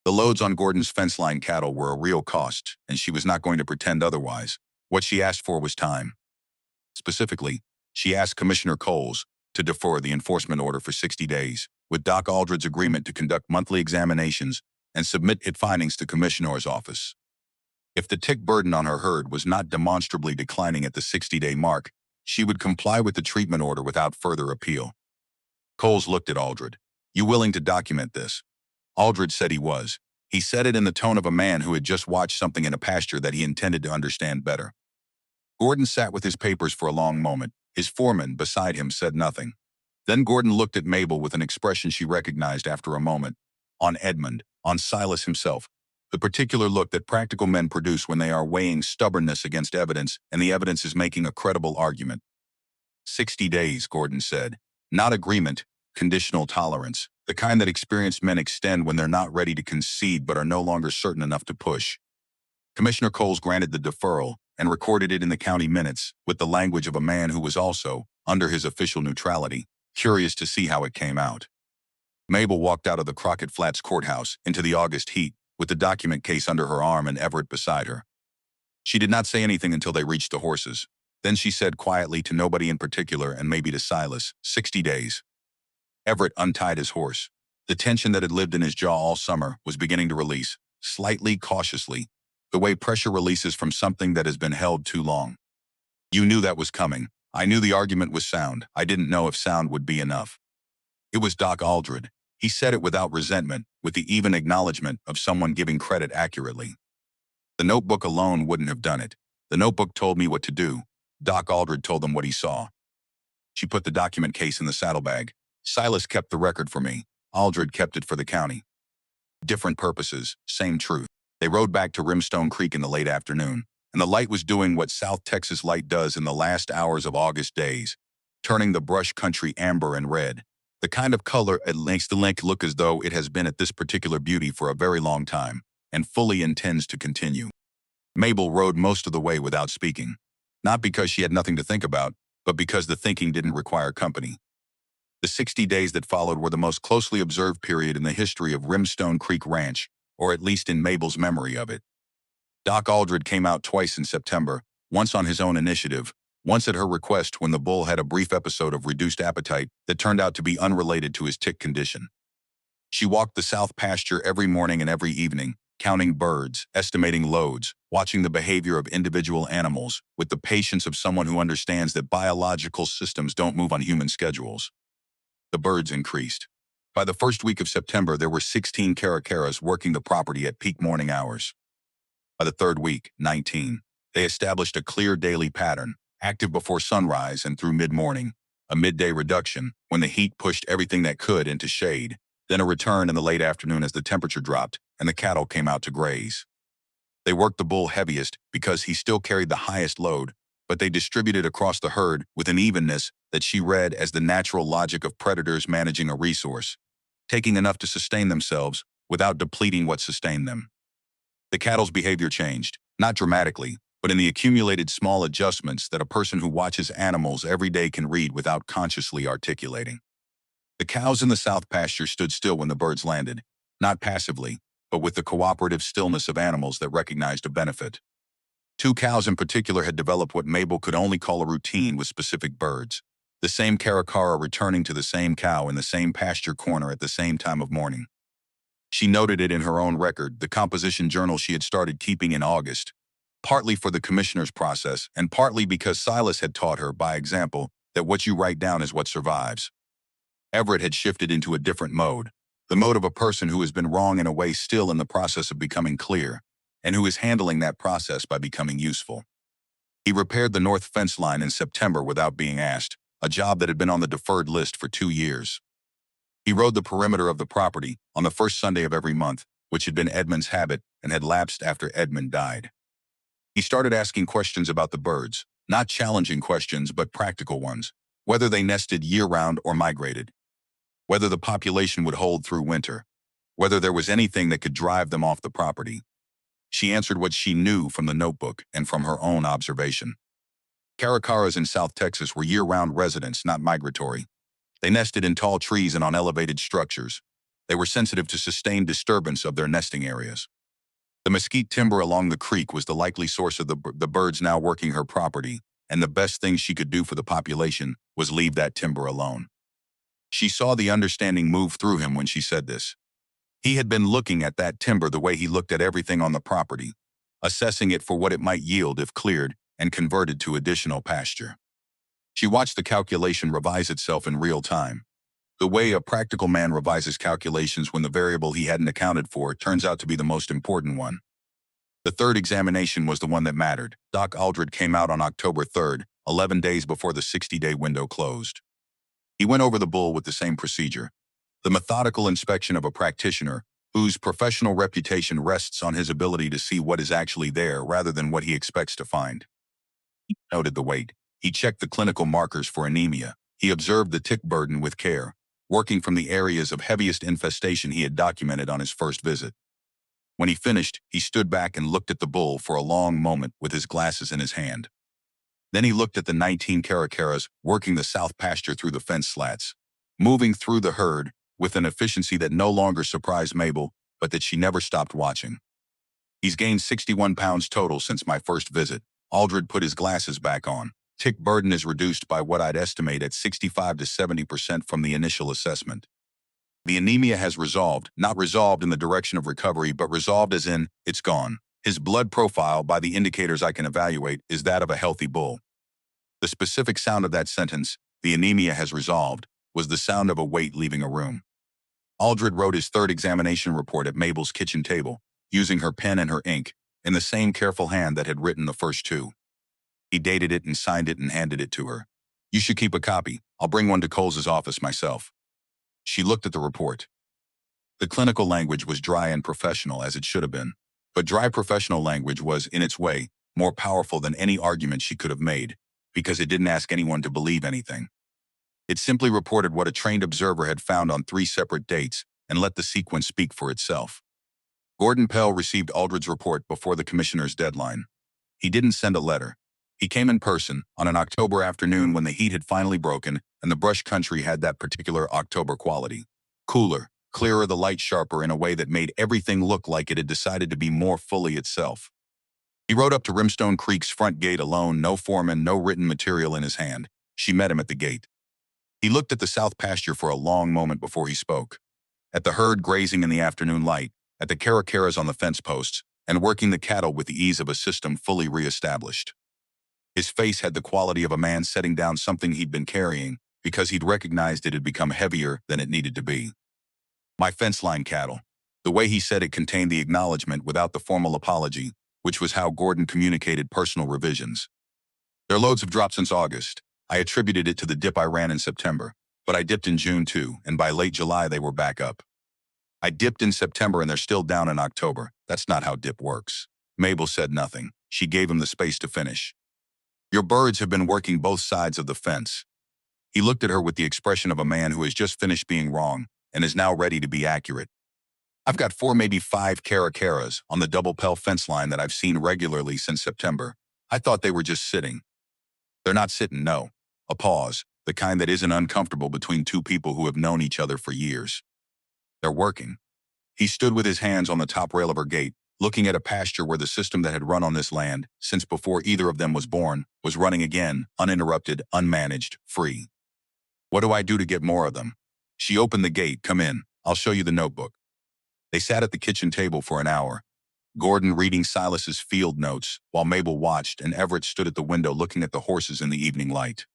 The loads on Gordon's fence line cattle were a real cost, and she was not going to pretend otherwise. What she asked for was time. Specifically, she asked Commissioner Coles to defer the enforcement order for 60 days, with Doc Aldred's agreement to conduct monthly examinations and submit its findings to Commissioner's office. If the tick burden on her herd was not demonstrably declining at the 60-day mark, she would comply with the treatment order without further appeal. Coles looked at Aldred. "You willing to document this?" Aldred said he was. He said it in the tone of a man who had just watched something in a pasture that he intended to understand better. Gordon sat with his papers for a long moment. His foreman, beside him, said nothing. Then Gordon looked at Mabel with an expression she recognized after a moment. On Edmund, on Silas himself. The particular look that practical men produce when they are weighing stubbornness against evidence and the evidence is making a credible argument. 60 days, Gordon said. Not agreement, conditional tolerance, the kind that experienced men extend when they're not ready to concede but are no longer certain enough to push. Commissioner Coles granted the deferral and recorded it in the county minutes with the language of a man who was also, under his official neutrality, curious to see how it came out. Mabel walked out of the Crockett Flats courthouse into the August heat with the document case under her arm and Everett beside her. She did not say anything until they reached the horses. Then she said quietly to nobody in particular and maybe to Silas, 60 days. Everett untied his horse. The tension that had lived in his jaw all summer was beginning to release, slightly cautiously, the way pressure releases from something that has been held too long. You knew that was coming. I knew the argument was sound. I didn't know if sound would be enough. It was Doc Aldred. He said it without resentment, with the even acknowledgement of someone giving credit accurately. The notebook alone wouldn't have done it. The notebook told me what to do. Doc Aldred told them what he saw. She put the document case in the saddlebag. Silas kept the record for me. Aldred kept it for the county. Different purposes, same truth. They rode back to Rimstone Creek in the late afternoon, and the light was doing what South Texas light does in the last hours of August days, turning the brush country amber and red. The kind of color it makes the lake look as though it has been at this particular beauty for a very long time, and fully intends to continue. Mabel rode most of the way without speaking, not because she had nothing to think about, but because the thinking didn't require company. The 60 days that followed were the most closely observed period in the history of Rimstone Creek Ranch, or at least in Mabel's memory of it. Doc Aldred came out twice in September, once on his own initiative, once at her request when the bull had a brief episode of reduced appetite that turned out to be unrelated to his tick condition. She walked the south pasture every morning and every evening, counting birds, estimating loads, watching the behavior of individual animals, with the patience of someone who understands that biological systems don't move on human schedules. The birds increased. By the first week of September, there were 16 Caracaras working the property at peak morning hours. By the third week, 19. They established a clear daily pattern, active before sunrise and through mid-morning, a midday reduction when the heat pushed everything that could into shade, then a return in the late afternoon as the temperature dropped and the cattle came out to graze. They worked the bull heaviest because he still carried the highest load, but they distributed across the herd with an evenness that she read as the natural logic of predators managing a resource, taking enough to sustain themselves without depleting what sustained them. The cattle's behavior changed, not dramatically, but in the accumulated small adjustments that a person who watches animals every day can read without consciously articulating. The cows in the south pasture stood still when the birds landed, not passively, but with the cooperative stillness of animals that recognized a benefit. 2 cows in particular had developed what Mabel could only call a routine with specific birds, the same Caracara returning to the same cow in the same pasture corner at the same time of morning. She noted it in her own record, the composition journal she had started keeping in August, partly for the commissioner's process and partly because Silas had taught her, by example, that what you write down is what survives. Everett had shifted into a different mode, the mode of a person who has been wrong in a way still in the process of becoming clear, and who is handling that process by becoming useful. He repaired the north fence line in September without being asked, a job that had been on the deferred list for 2 years. He rode the perimeter of the property on the first Sunday of every month, which had been Edmund's habit and had lapsed after Edmund died. He started asking questions about the birds, not challenging questions but practical ones, whether they nested year-round or migrated, whether the population would hold through winter, whether there was anything that could drive them off the property. She answered what she knew from the notebook and from her own observation. Caracaras in South Texas were year-round residents, not migratory. They nested in tall trees and on elevated structures. They were sensitive to sustained disturbance of their nesting areas. The mesquite timber along the creek was the likely source of the birds now working her property, and the best thing she could do for the population was leave that timber alone. She saw the understanding move through him when she said this. He had been looking at that timber the way he looked at everything on the property, assessing it for what it might yield if cleared and converted to additional pasture. She watched the calculation revise itself in real time, the way a practical man revises calculations when the variable he hadn't accounted for turns out to be the most important one. The third examination was the one that mattered. Doc Aldred came out on October 3rd, 11 days before the 60-day window closed. He went over the bull with the same procedure, the methodical inspection of a practitioner whose professional reputation rests on his ability to see what is actually there rather than what he expects to find. He noted the weight. He checked the clinical markers for anemia. He observed the tick burden with care, working from the areas of heaviest infestation he had documented on his first visit. When he finished, he stood back and looked at the bull for a long moment with his glasses in his hand. Then he looked at the 19 Caracaras working the south pasture through the fence slats, moving through the herd with an efficiency that no longer surprised Mabel, but that she never stopped watching. He's gained 61 pounds total since my first visit. Aldred put his glasses back on. Tick burden is reduced by what I'd estimate at 65 to 70% from the initial assessment. The anemia has resolved, not resolved in the direction of recovery, but resolved as in, it's gone. His blood profile, by the indicators I can evaluate, is that of a healthy bull. The specific sound of that sentence, the anemia has resolved, was the sound of a weight leaving a room. Aldred wrote his third examination report at Mabel's kitchen table, using her pen and her ink, in the same careful hand that had written the first two. He dated it and signed it and handed it to her. You should keep a copy. I'll bring one to Coles's office myself. She looked at the report. The clinical language was dry and professional, as it should have been. But dry professional language was, in its way, more powerful than any argument she could have made, because it didn't ask anyone to believe anything. It simply reported what a trained observer had found on 3 separate dates and let the sequence speak for itself. Gordon Pell received Aldred's report before the commissioner's deadline. He didn't send a letter. He came in person on an October afternoon when the heat had finally broken and the brush country had that particular October quality. Cooler, clearer, the light sharper in a way that made everything look like it had decided to be more fully itself. He rode up to Rimstone Creek's front gate alone, no foreman, no written material in his hand. She met him at the gate. He looked at the south pasture for a long moment before he spoke. At the herd grazing in the afternoon light, at the Caracaras on the fence posts, and working the cattle with the ease of a system fully reestablished. His face had the quality of a man setting down something he'd been carrying because he'd recognized it had become heavier than it needed to be. My fence line cattle. The way he said it contained the acknowledgement without the formal apology, which was how Gordon communicated personal revisions. Their loads have dropped since August. I attributed it to the dip I ran in September, but I dipped in June too, and by late July they were back up. I dipped in September and they're still down in October. That's not how dip works. Mabel said nothing. She gave him the space to finish. Your birds have been working both sides of the fence. He looked at her with the expression of a man who has just finished being wrong and is now ready to be accurate. I've got 4, maybe 5 Caracaras on the double Pell fence line that I've seen regularly since September. I thought they were just sitting. They're not sitting, no. A pause, the kind that isn't uncomfortable between two people who have known each other for years. They're working. He stood with his hands on the top rail of her gate, looking at a pasture where the system that had run on this land, since before either of them was born, was running again, uninterrupted, unmanaged, free. What do I do to get more of them? She opened the gate. Come in. I'll show you the notebook. They sat at the kitchen table for an hour, Gordon reading Silas's field notes, while Mabel watched and Everett stood at the window looking at the horses in the evening light.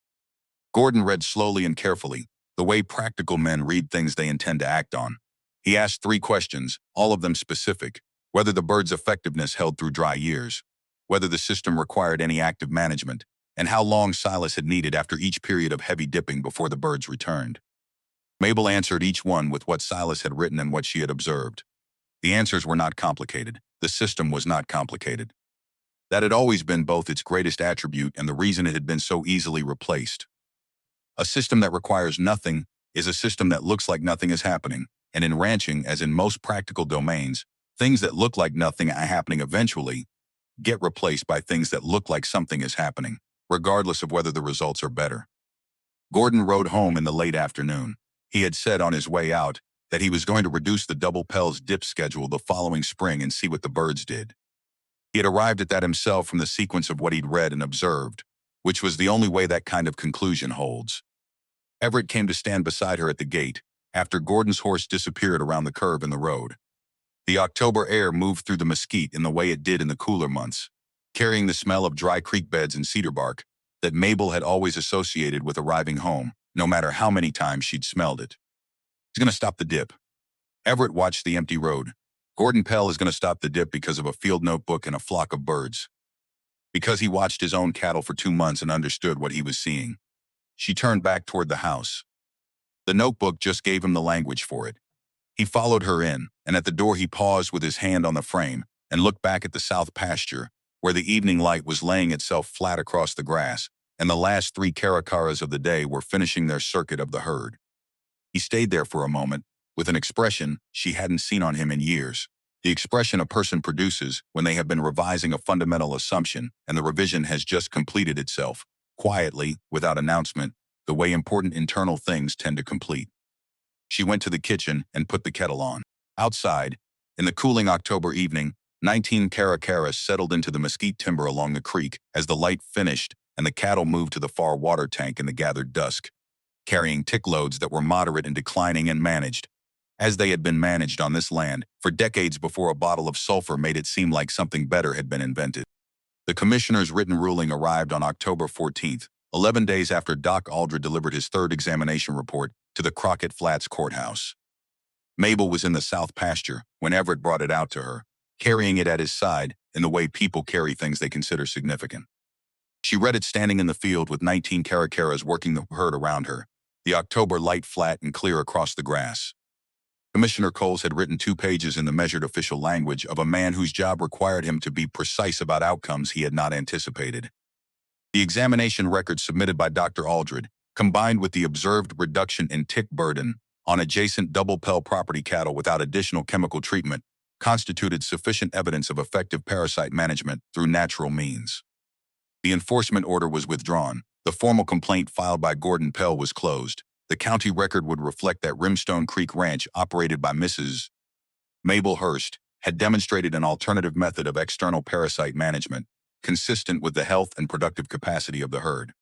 Gordon read slowly and carefully, the way practical men read things they intend to act on. He asked 3 questions, all of them specific: whether the bird's effectiveness held through dry years, whether the system required any active management, and how long Silas had needed after each period of heavy dipping before the birds returned. Mabel answered each one with what Silas had written and what she had observed. The answers were not complicated. The system was not complicated. That had always been both its greatest attribute and the reason it had been so easily replaced. A system that requires nothing is a system that looks like nothing is happening, and in ranching, as in most practical domains, things that look like nothing are happening eventually get replaced by things that look like something is happening, regardless of whether the results are better. Gordon rode home in the late afternoon. He had said on his way out that he was going to reduce the double Pell's dip schedule the following spring and see what the birds did. He had arrived at that himself from the sequence of what he'd read and observed, which was the only way that kind of conclusion holds. Everett came to stand beside her at the gate, after Gordon's horse disappeared around the curve in the road. The October air moved through the mesquite in the way it did in the cooler months, carrying the smell of dry creek beds and cedar bark that Mabel had always associated with arriving home, no matter how many times she'd smelled it. He's going to stop the dip. Everett watched the empty road. Gordon Pell is going to stop the dip because of a field notebook and a flock of birds. Because he watched his own cattle for 2 months and understood what he was seeing. She turned back toward the house. The notebook just gave him the language for it. He followed her in, and at the door he paused with his hand on the frame and looked back at the south pasture, where the evening light was laying itself flat across the grass, and the last 3 Caracaras of the day were finishing their circuit of the herd. He stayed there for a moment, with an expression she hadn't seen on him in years. The expression a person produces when they have been revising a fundamental assumption and the revision has just completed itself, quietly, without announcement, the way important internal things tend to complete. She went to the kitchen and put the kettle on. Outside, in the cooling October evening, 19 Caracaras settled into the mesquite timber along the creek as the light finished and the cattle moved to the far water tank in the gathered dusk, carrying tick loads that were moderate and declining and managed, as they had been managed on this land for decades before a bottle of sulfur made it seem like something better had been invented. The commissioner's written ruling arrived on October 14th, 11 days after Doc Aldred delivered his third examination report to the Crockett Flats courthouse. Mabel was in the south pasture when Everett brought it out to her, carrying it at his side in the way people carry things they consider significant. She read it standing in the field with 19 Caracaras working the herd around her, the October light flat and clear across the grass. Commissioner Coles had written 2 pages in the measured official language of a man whose job required him to be precise about outcomes he had not anticipated. The examination record submitted by Dr. Aldred, combined with the observed reduction in tick burden on adjacent double-pell property cattle without additional chemical treatment, constituted sufficient evidence of effective parasite management through natural means. The enforcement order was withdrawn. The formal complaint filed by Gordon Pell was closed. The county record would reflect that Rimstone Creek Ranch, operated by Mrs. Mabel Hurst, had demonstrated an alternative method of external parasite management, consistent with the health and productive capacity of the herd.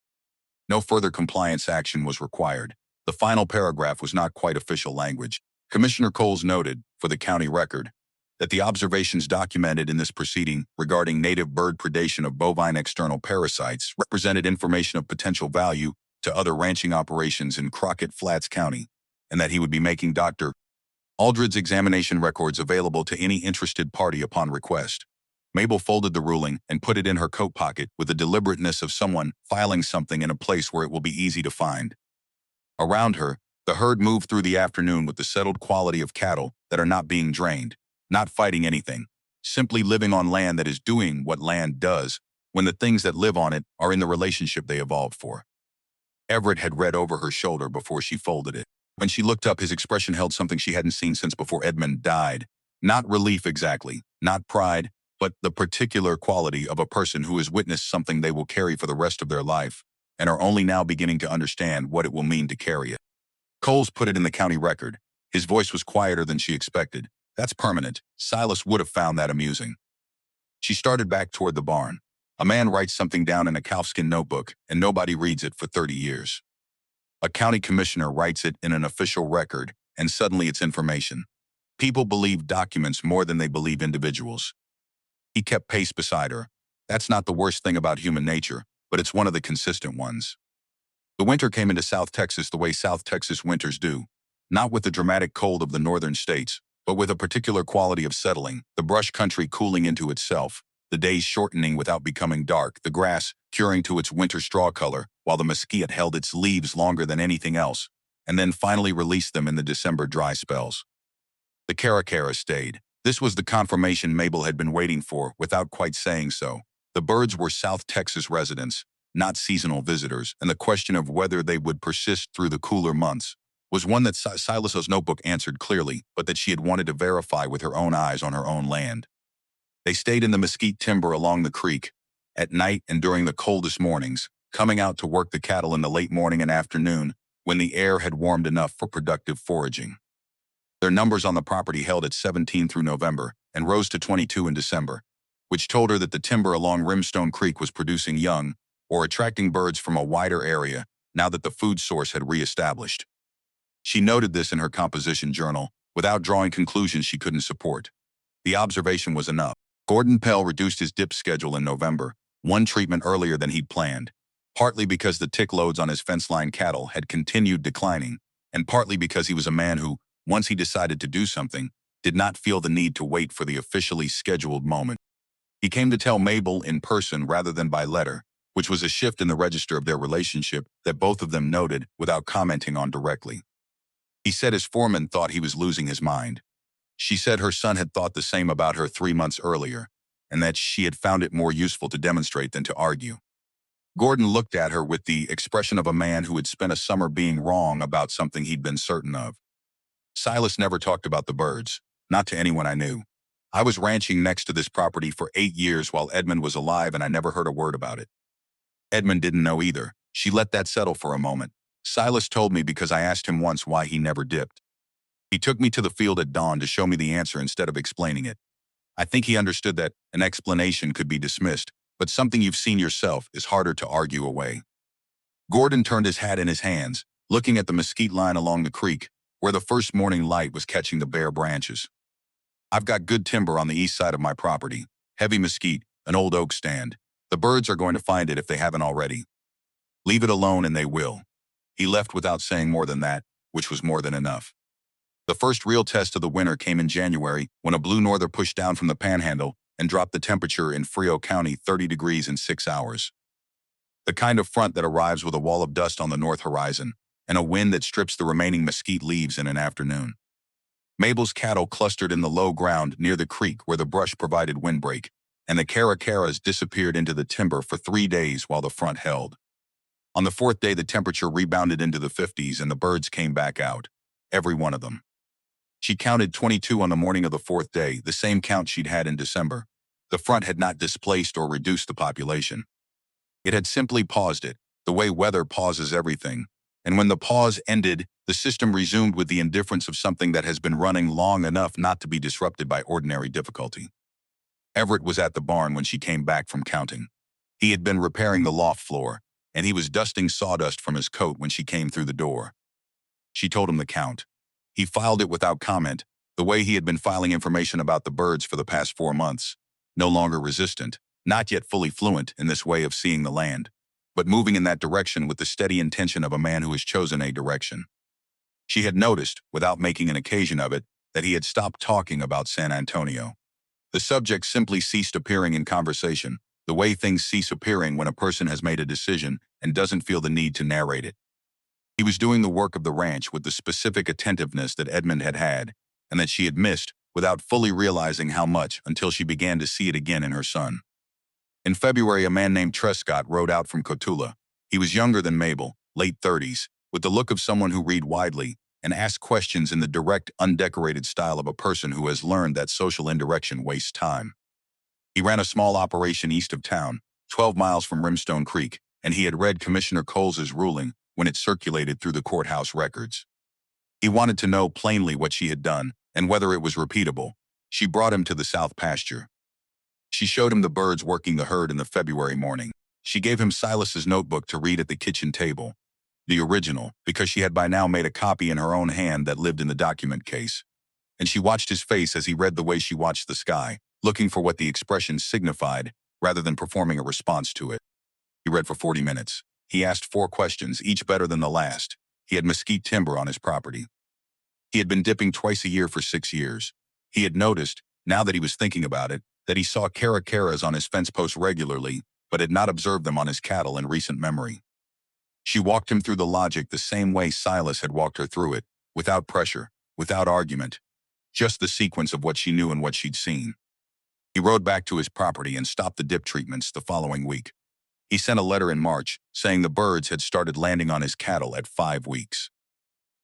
No further compliance action was required. The final paragraph was not quite official language. Commissioner Coles noted, for the county record, that the observations documented in this proceeding regarding native bird predation of bovine external parasites represented information of potential value to other ranching operations in Crockett Flats County, and that he would be making Dr. Aldred's examination records available to any interested party upon request. Mabel folded the ruling and put it in her coat pocket with the deliberateness of someone filing something in a place where it will be easy to find. Around her, the herd moved through the afternoon with the settled quality of cattle that are not being drained, not fighting anything, simply living on land that is doing what land does when the things that live on it are in the relationship they evolved for. Everett had read over her shoulder before she folded it. When she looked up, his expression held something she hadn't seen since before Edmund died. Not relief exactly, not pride, but the particular quality of a person who has witnessed something they will carry for the rest of their life and are only now beginning to understand what it will mean to carry it. Coles put it in the county record. His voice was quieter than she expected. That's permanent. Silas would have found that amusing. She started back toward the barn. A man writes something down in a calfskin notebook, and nobody reads it for 30 years. A county commissioner writes it in an official record, and suddenly it's information. People believe documents more than they believe individuals. He kept pace beside her. That's not the worst thing about human nature, but it's one of the consistent ones. The winter came into South Texas the way South Texas winters do, not with the dramatic cold of the northern states, but with a particular quality of settling, the brush country cooling into itself, the days shortening without becoming dark, the grass curing to its winter straw color, while the mesquite held its leaves longer than anything else, and then finally released them in the December dry spells. The Caracaras stayed. This was the confirmation Mabel had been waiting for, without quite saying so. The birds were South Texas residents, not seasonal visitors, and the question of whether they would persist through the cooler months was one that Silas's notebook answered clearly, but that she had wanted to verify with her own eyes on her own land. They stayed in the mesquite timber along the creek, at night and during the coldest mornings, coming out to work the cattle in the late morning and afternoon when the air had warmed enough for productive foraging. Their numbers on the property held at 17 through November and rose to 22 in December, which told her that the timber along Rimstone Creek was producing young or attracting birds from a wider area now that the food source had reestablished. She noted this in her composition journal without drawing conclusions she couldn't support. The observation was enough. Gordon Pell reduced his dip schedule in November, one treatment earlier than he'd planned, partly because the tick loads on his fence-line cattle had continued declining, and partly because he was a man who, once he decided to do something, did not feel the need to wait for the officially scheduled moment. He came to tell Mabel in person rather than by letter, which was a shift in the register of their relationship that both of them noted without commenting on directly. He said his foreman thought he was losing his mind. She said her son had thought the same about her 3 months earlier, and that she had found it more useful to demonstrate than to argue. Gordon looked at her with the expression of a man who had spent a summer being wrong about something he'd been certain of. Silas never talked about the birds, not to anyone I knew. I was ranching next to this property for 8 years while Edmund was alive, and I never heard a word about it. Edmund didn't know either. She let that settle for a moment. Silas told me because I asked him once why he never dipped. He took me to the field at dawn to show me the answer instead of explaining it. I think he understood that an explanation could be dismissed, but something you've seen yourself is harder to argue away. Gordon turned his hat in his hands, looking at the mesquite line along the creek, where the first morning light was catching the bare branches. I've got good timber on the east side of my property, heavy mesquite, an old oak stand. The birds are going to find it if they haven't already. Leave it alone and they will. He left without saying more than that, which was more than enough. The first real test of the winter came in January when a blue norther pushed down from the panhandle and dropped the temperature in Frio County 30 degrees in 6 hours. The kind of front that arrives with a wall of dust on the north horizon and a wind that strips the remaining mesquite leaves in an afternoon. Mabel's cattle clustered in the low ground near the creek where the brush provided windbreak, and the Caracaras disappeared into the timber for 3 days while the front held. On the fourth day, the temperature rebounded into the 50s and the birds came back out. Every one of them. She counted 22 on the morning of the fourth day, the same count she'd had in December. The front had not displaced or reduced the population. It had simply paused it, the way weather pauses everything. And when the pause ended, the system resumed with the indifference of something that has been running long enough not to be disrupted by ordinary difficulty. Everett was at the barn when she came back from counting. He had been repairing the loft floor, and he was dusting sawdust from his coat when she came through the door. She told him the count. He filed it without comment, the way he had been filing information about the birds for the past 4 months, no longer resistant, not yet fully fluent in this way of seeing the land, but moving in that direction with the steady intention of a man who has chosen a direction. She had noticed, without making an occasion of it, that he had stopped talking about San Antonio. The subject simply ceased appearing in conversation, the way things cease appearing when a person has made a decision and doesn't feel the need to narrate it. He was doing the work of the ranch with the specific attentiveness that Edmund had had, and that she had missed, without fully realizing how much until she began to see it again in her son. In February, a man named Trescott rode out from Cotulla. He was younger than Mabel, late 30s, with the look of someone who read widely and asked questions in the direct, undecorated style of a person who has learned that social indirection wastes time. He ran a small operation east of town, 12 miles from Rimstone Creek, and he had read Commissioner Coles's ruling when it circulated through the courthouse records. He wanted to know plainly what she had done and whether it was repeatable. She brought him to the south pasture. She showed him the birds working the herd in the February morning. She gave him Silas's notebook to read at the kitchen table, the original, because she had by now made a copy in her own hand that lived in the document case. And she watched his face as he read the way she watched the sky, looking for what the expression signified rather than performing a response to it. He read for 40 minutes. He asked 4 questions, each better than the last. He had mesquite timber on his property. He had been dipping twice a year for 6 years. He had noticed, now that he was thinking about it, that he saw caracaras on his fence post regularly, but had not observed them on his cattle in recent memory. She walked him through the logic the same way Silas had walked her through it, without pressure, without argument, just the sequence of what she knew and what she'd seen. He rode back to his property and stopped the dip treatments the following week. He sent a letter in March saying the birds had started landing on his cattle at 5 weeks.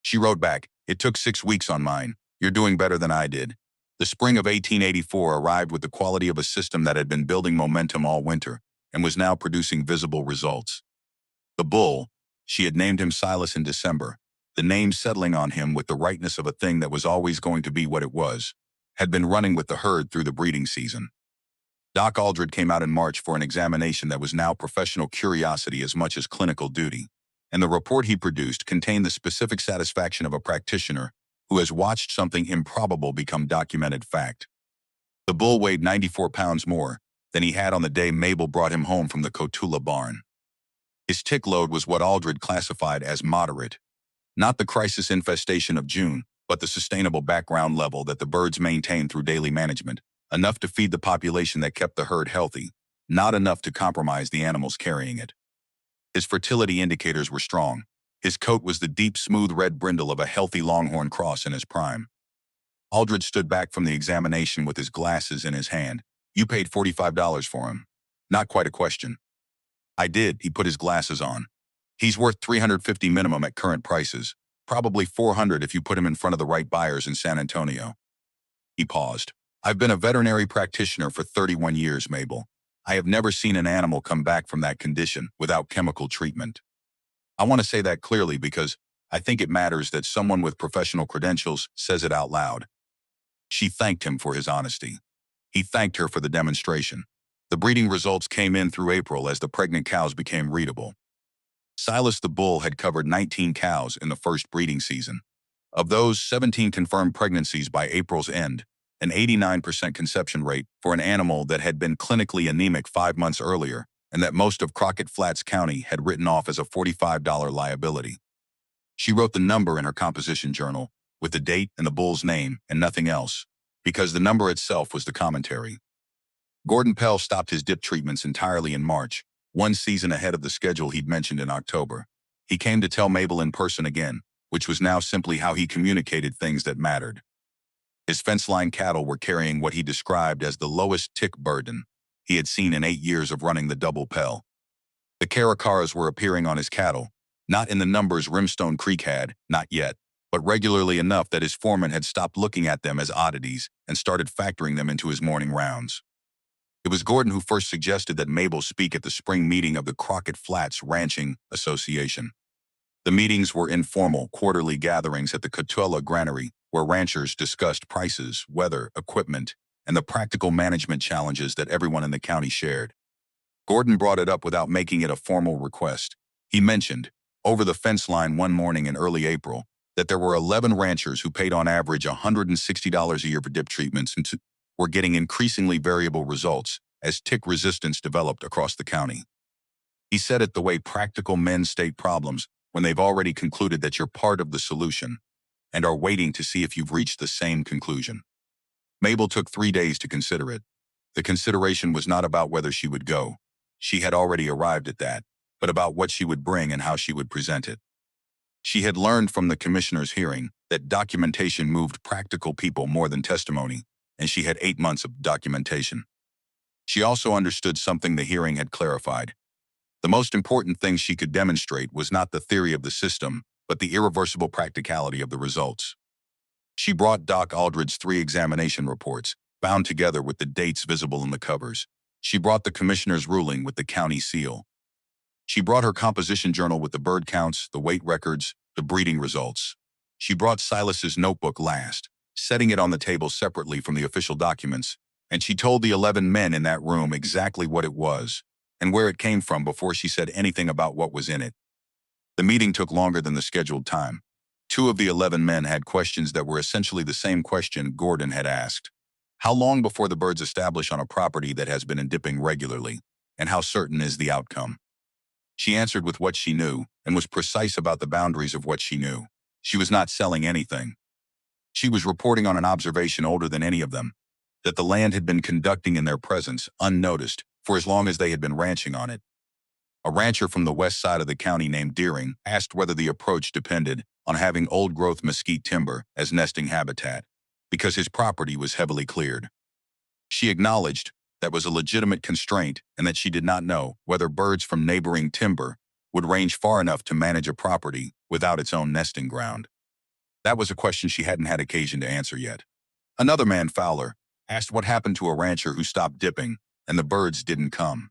She wrote back, "It took 6 weeks on mine. You're doing better than I did." The spring of 1884 arrived with the quality of a system that had been building momentum all winter and was now producing visible results. The bull, she had named him Silas in December, the name settling on him with the rightness of a thing that was always going to be what it was, had been running with the herd through the breeding season. Doc Aldred came out in March for an examination that was now professional curiosity as much as clinical duty, and the report he produced contained the specific satisfaction of a practitioner who has watched something improbable become documented fact. The bull weighed 94 pounds more than he had on the day Mabel brought him home from the Cotulla barn. His tick load was what Aldred classified as moderate, not the crisis infestation of June, but the sustainable background level that the birds maintained through daily management, enough to feed the population that kept the herd healthy, not enough to compromise the animals carrying it. His fertility indicators were strong. His coat was the deep, smooth red brindle of a healthy longhorn cross in his prime. Aldred stood back from the examination with his glasses in his hand. "You paid $45 for him." "Not quite a question." "I did." He put his glasses on. "He's worth $350 minimum at current prices. Probably $400 if you put him in front of the right buyers in San Antonio." He paused. "I've been a veterinary practitioner for 31 years, Mabel. I have never seen an animal come back from that condition without chemical treatment. I want to say that clearly because I think it matters that someone with professional credentials says it out loud." She thanked him for his honesty. He thanked her for the demonstration. The breeding results came in through April as the pregnant cows became readable. Silas the bull had covered 19 cows in the first breeding season. Of those, 17 confirmed pregnancies by April's end, an 89% conception rate for an animal that had been clinically anemic 5 months earlier, and that most of Crockett Flats County had written off as a $45 liability. She wrote the number in her composition journal, with the date and the bull's name and nothing else, because the number itself was the commentary. Gordon Pell stopped his dip treatments entirely in March, one season ahead of the schedule he'd mentioned in October. He came to tell Mabel in person again, which was now simply how he communicated things that mattered. His fence-line cattle were carrying what he described as the lowest tick burden he had seen in 8 years of running the double Pell. The Caracaras were appearing on his cattle, not in the numbers Rimstone Creek had, not yet, but regularly enough that his foreman had stopped looking at them as oddities and started factoring them into his morning rounds. It was Gordon who first suggested that Mabel speak at the spring meeting of the Crockett Flats Ranching Association. The meetings were informal, quarterly gatherings at the Cotulla Granary, where ranchers discussed prices, weather, equipment, and the practical management challenges that everyone in the county shared. Gordon brought it up without making it a formal request. He mentioned, over the fence line one morning in early April, that there were 11 ranchers who paid on average $160 a year for dip treatments and were getting increasingly variable results as tick resistance developed across the county. He said it the way practical men state problems when they've already concluded that you're part of the solution and are waiting to see if you've reached the same conclusion. Mabel took 3 days to consider it. The consideration was not about whether she would go. She had already arrived at that, but about what she would bring and how she would present it. She had learned from the commissioner's hearing that documentation moved practical people more than testimony, and she had 8 months of documentation. She also understood something the hearing had clarified. The most important thing she could demonstrate was not the theory of the system, but the irreversible practicality of the results. She brought Doc Aldridge's 3 examination reports, bound together with the dates visible in the covers. She brought the commissioner's ruling with the county seal. She brought her composition journal with the bird counts, the weight records, the breeding results. She brought Silas's notebook last, setting it on the table separately from the official documents, and she told the 11 men in that room exactly what it was and where it came from before she said anything about what was in it. The meeting took longer than the scheduled time. 2 of the 11 men had questions that were essentially the same question Gordon had asked. How long before the birds establish on a property that has been in dipping regularly, and how certain is the outcome? She answered with what she knew and was precise about the boundaries of what she knew. She was not selling anything. She was reporting on an observation older than any of them, that the land had been conducting in their presence, unnoticed, for as long as they had been ranching on it. A rancher from the west side of the county named Deering asked whether the approach depended on having old-growth mesquite timber as nesting habitat, because his property was heavily cleared. She acknowledged that was a legitimate constraint and that she did not know whether birds from neighboring timber would range far enough to manage a property without its own nesting ground. That was a question she hadn't had occasion to answer yet. Another man, Fowler, asked what happened to a rancher who stopped dipping and the birds didn't come,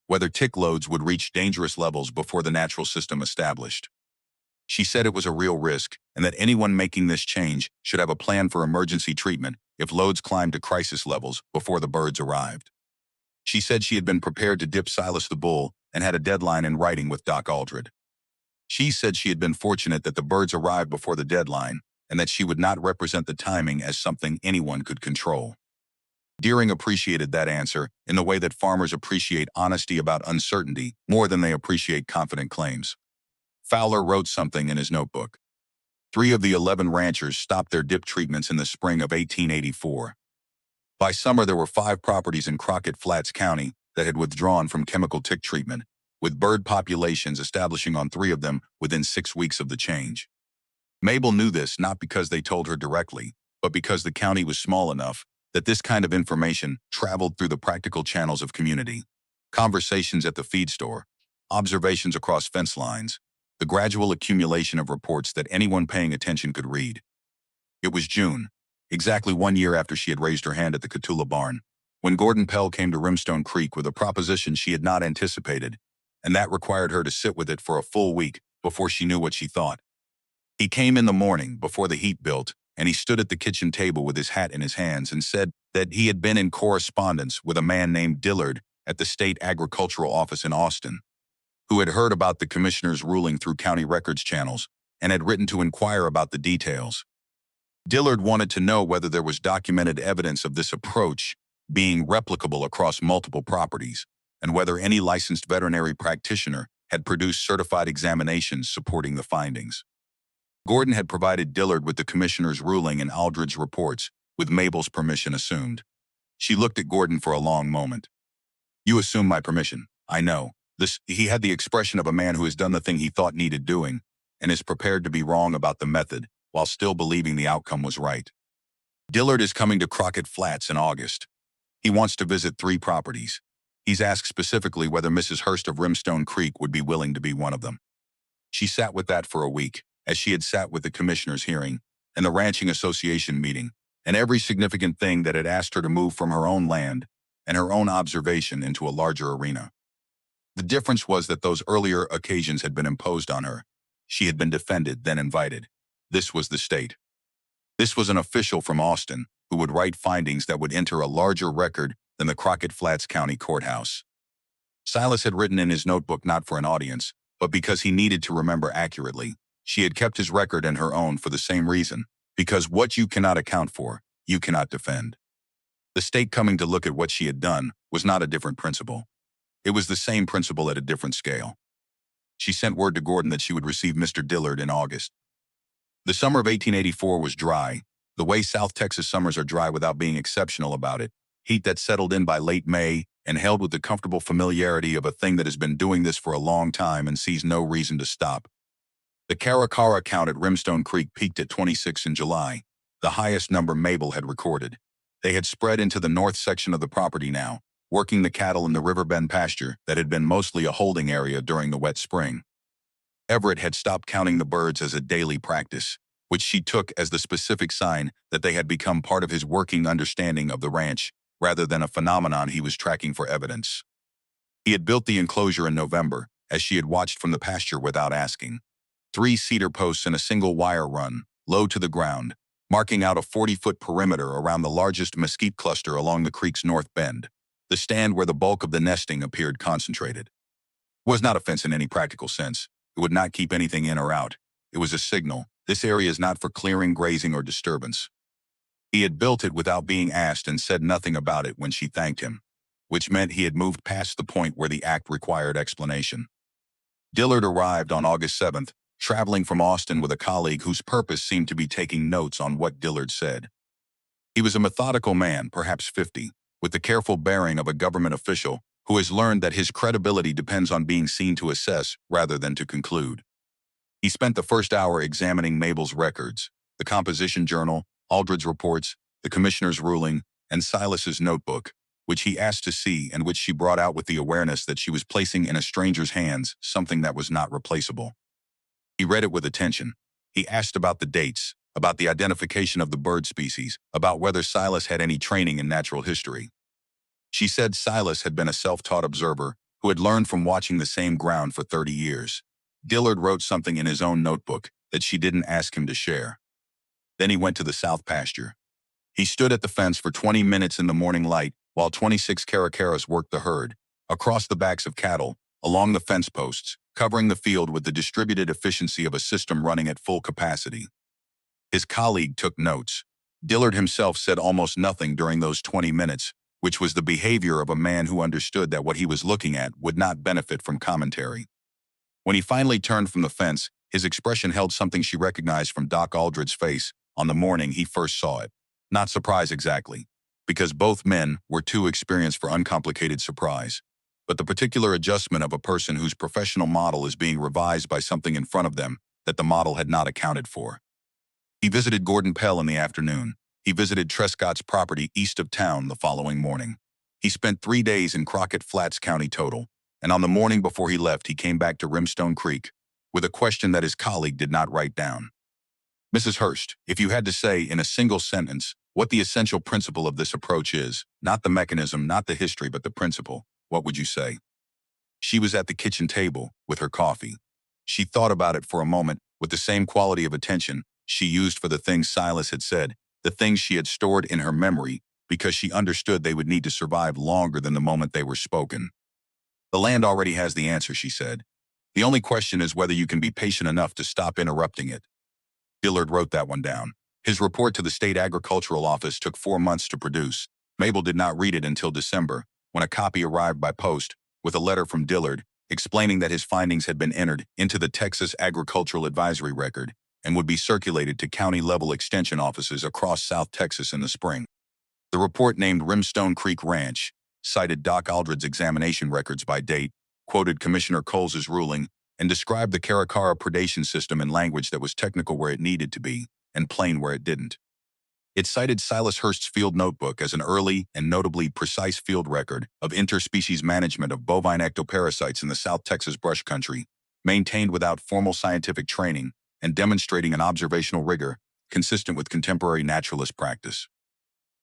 whether tick loads would reach dangerous levels before the natural system established. She said it was a real risk and that anyone making this change should have a plan for emergency treatment if loads climbed to crisis levels before the birds arrived. She said she had been prepared to dip Silas the bull and had a deadline in writing with Doc Aldridge. She said she had been fortunate that the birds arrived before the deadline and that she would not represent the timing as something anyone could control. Deering appreciated that answer in the way that farmers appreciate honesty about uncertainty more than they appreciate confident claims. Fowler wrote something in his notebook. 3 of the 11 ranchers stopped their dip treatments in the spring of 1884. By summer, there were 5 properties in Crockett Flats County that had withdrawn from chemical tick treatment, with bird populations establishing on 3 of them within 6 weeks of the change. Mabel knew this not because they told her directly, but because the county was small enough that this kind of information traveled through the practical channels of community. Conversations at the feed store, observations across fence lines, the gradual accumulation of reports that anyone paying attention could read. It was June, exactly 1 year after she had raised her hand at the Cotulla barn, when Gordon Pell came to Rimstone Creek with a proposition she had not anticipated, and that required her to sit with it for a full week before she knew what she thought. He came in the morning before the heat built, and he stood at the kitchen table with his hat in his hands and said that he had been in correspondence with a man named Dillard at the state agricultural office in Austin, who had heard about the commissioner's ruling through county records channels and had written to inquire about the details. Dillard wanted to know whether there was documented evidence of this approach being replicable across multiple properties, and whether any licensed veterinary practitioner had produced certified examinations supporting the findings. Gordon had provided Dillard with the commissioner's ruling and Aldridge's reports, with Mabel's permission assumed. She looked at Gordon for a long moment. "You assume my permission. I know." He had the expression of a man who has done the thing he thought needed doing, and is prepared to be wrong about the method, while still believing the outcome was right. "Dillard is coming to Crockett Flats in August. He wants to visit 3 properties. He's asked specifically whether Mrs. Hurst of Rimstone Creek would be willing to be one of them." She sat with that for a week, as she had sat with the commissioner's hearing, and the ranching association meeting, and every significant thing that had asked her to move from her own land and her own observation into a larger arena. The difference was that those earlier occasions had been imposed on her. She had been defended, then invited. This was the state. This was an official from Austin who would write findings that would enter a larger record than the Crockett Flats County Courthouse. Silas had written in his notebook not for an audience, but because he needed to remember accurately. She had kept his record and her own for the same reason, because what you cannot account for, you cannot defend. The state coming to look at what she had done was not a different principle. It was the same principle at a different scale. She sent word to Gordon that she would receive Mr. Dillard in August. The summer of 1884 was dry, the way South Texas summers are dry without being exceptional about it, heat that settled in by late May and held with the comfortable familiarity of a thing that has been doing this for a long time and sees no reason to stop. The Caracara count at Rimstone Creek peaked at 26 in July, the highest number Mabel had recorded. They had spread into the north section of the property now, working the cattle in the riverbend pasture that had been mostly a holding area during the wet spring. Everett had stopped counting the birds as a daily practice, which she took as the specific sign that they had become part of his working understanding of the ranch, rather than a phenomenon he was tracking for evidence. He had built the enclosure in November, as she had watched from the pasture without asking. 3 cedar posts and a single wire run, low to the ground, marking out a 40-foot perimeter around the largest mesquite cluster along the creek's north bend, the stand where the bulk of the nesting appeared concentrated. It was not a fence in any practical sense. It would not keep anything in or out. It was a signal. This area is not for clearing, grazing, or disturbance. He had built it without being asked and said nothing about it when she thanked him, which meant he had moved past the point where the act required explanation. Dillard arrived on August 7th, traveling from Austin with a colleague whose purpose seemed to be taking notes on what Dillard said. He was a methodical man, perhaps 50, with the careful bearing of a government official who has learned that his credibility depends on being seen to assess rather than to conclude. He spent the first hour examining Mabel's records, the composition journal, Aldridge's reports, the commissioner's ruling, and Silas's notebook, which he asked to see and which she brought out with the awareness that she was placing in a stranger's hands something that was not replaceable. He read it with attention. He asked about the dates, about the identification of the bird species, about whether Silas had any training in natural history. She said Silas had been a self-taught observer who had learned from watching the same ground for 30 years. Dillard wrote something in his own notebook that she didn't ask him to share. Then he went to the south pasture. He stood at the fence for 20 minutes in the morning light while 26 Caracaras worked the herd, across the backs of cattle, along the fence posts, covering the field with the distributed efficiency of a system running at full capacity. His colleague took notes. Dillard himself said almost nothing during those 20 minutes, which was the behavior of a man who understood that what he was looking at would not benefit from commentary. When he finally turned from the fence, his expression held something she recognized from Doc Aldridge's face on the morning he first saw it. Not surprise exactly, because both men were too experienced for uncomplicated surprise, but the particular adjustment of a person whose professional model is being revised by something in front of them that the model had not accounted for. He visited Gordon Pell in the afternoon. He visited Trescott's property east of town the following morning. He spent 3 days in Crockett Flats County total, and on the morning before he left he came back to Rimstone Creek with a question that his colleague did not write down. "Mrs. Hurst, if you had to say in a single sentence what the essential principle of this approach is, not the mechanism, not the history, but the principle, what would you say?" She was at the kitchen table with her coffee. She thought about it for a moment with the same quality of attention she used for the things Silas had said, the things she had stored in her memory because she understood they would need to survive longer than the moment they were spoken. The land already has the answer, she said. The only question is whether you can be patient enough to stop interrupting it. Dillard wrote that one down. His report to the state agricultural office took 4 months to produce. Mabel did not read it until December, when a copy arrived by post with a letter from Dillard explaining that his findings had been entered into the Texas Agricultural Advisory Record and would be circulated to county-level extension offices across South Texas in the spring. The report named Rimstone Creek Ranch, cited Doc Aldred's examination records by date, quoted Commissioner Coles's ruling, and described the Caracara predation system in language that was technical where it needed to be and plain where it didn't. It cited Silas Hurst's field notebook as an early and notably precise field record of interspecies management of bovine ectoparasites in the South Texas brush country, maintained without formal scientific training and demonstrating an observational rigor consistent with contemporary naturalist practice.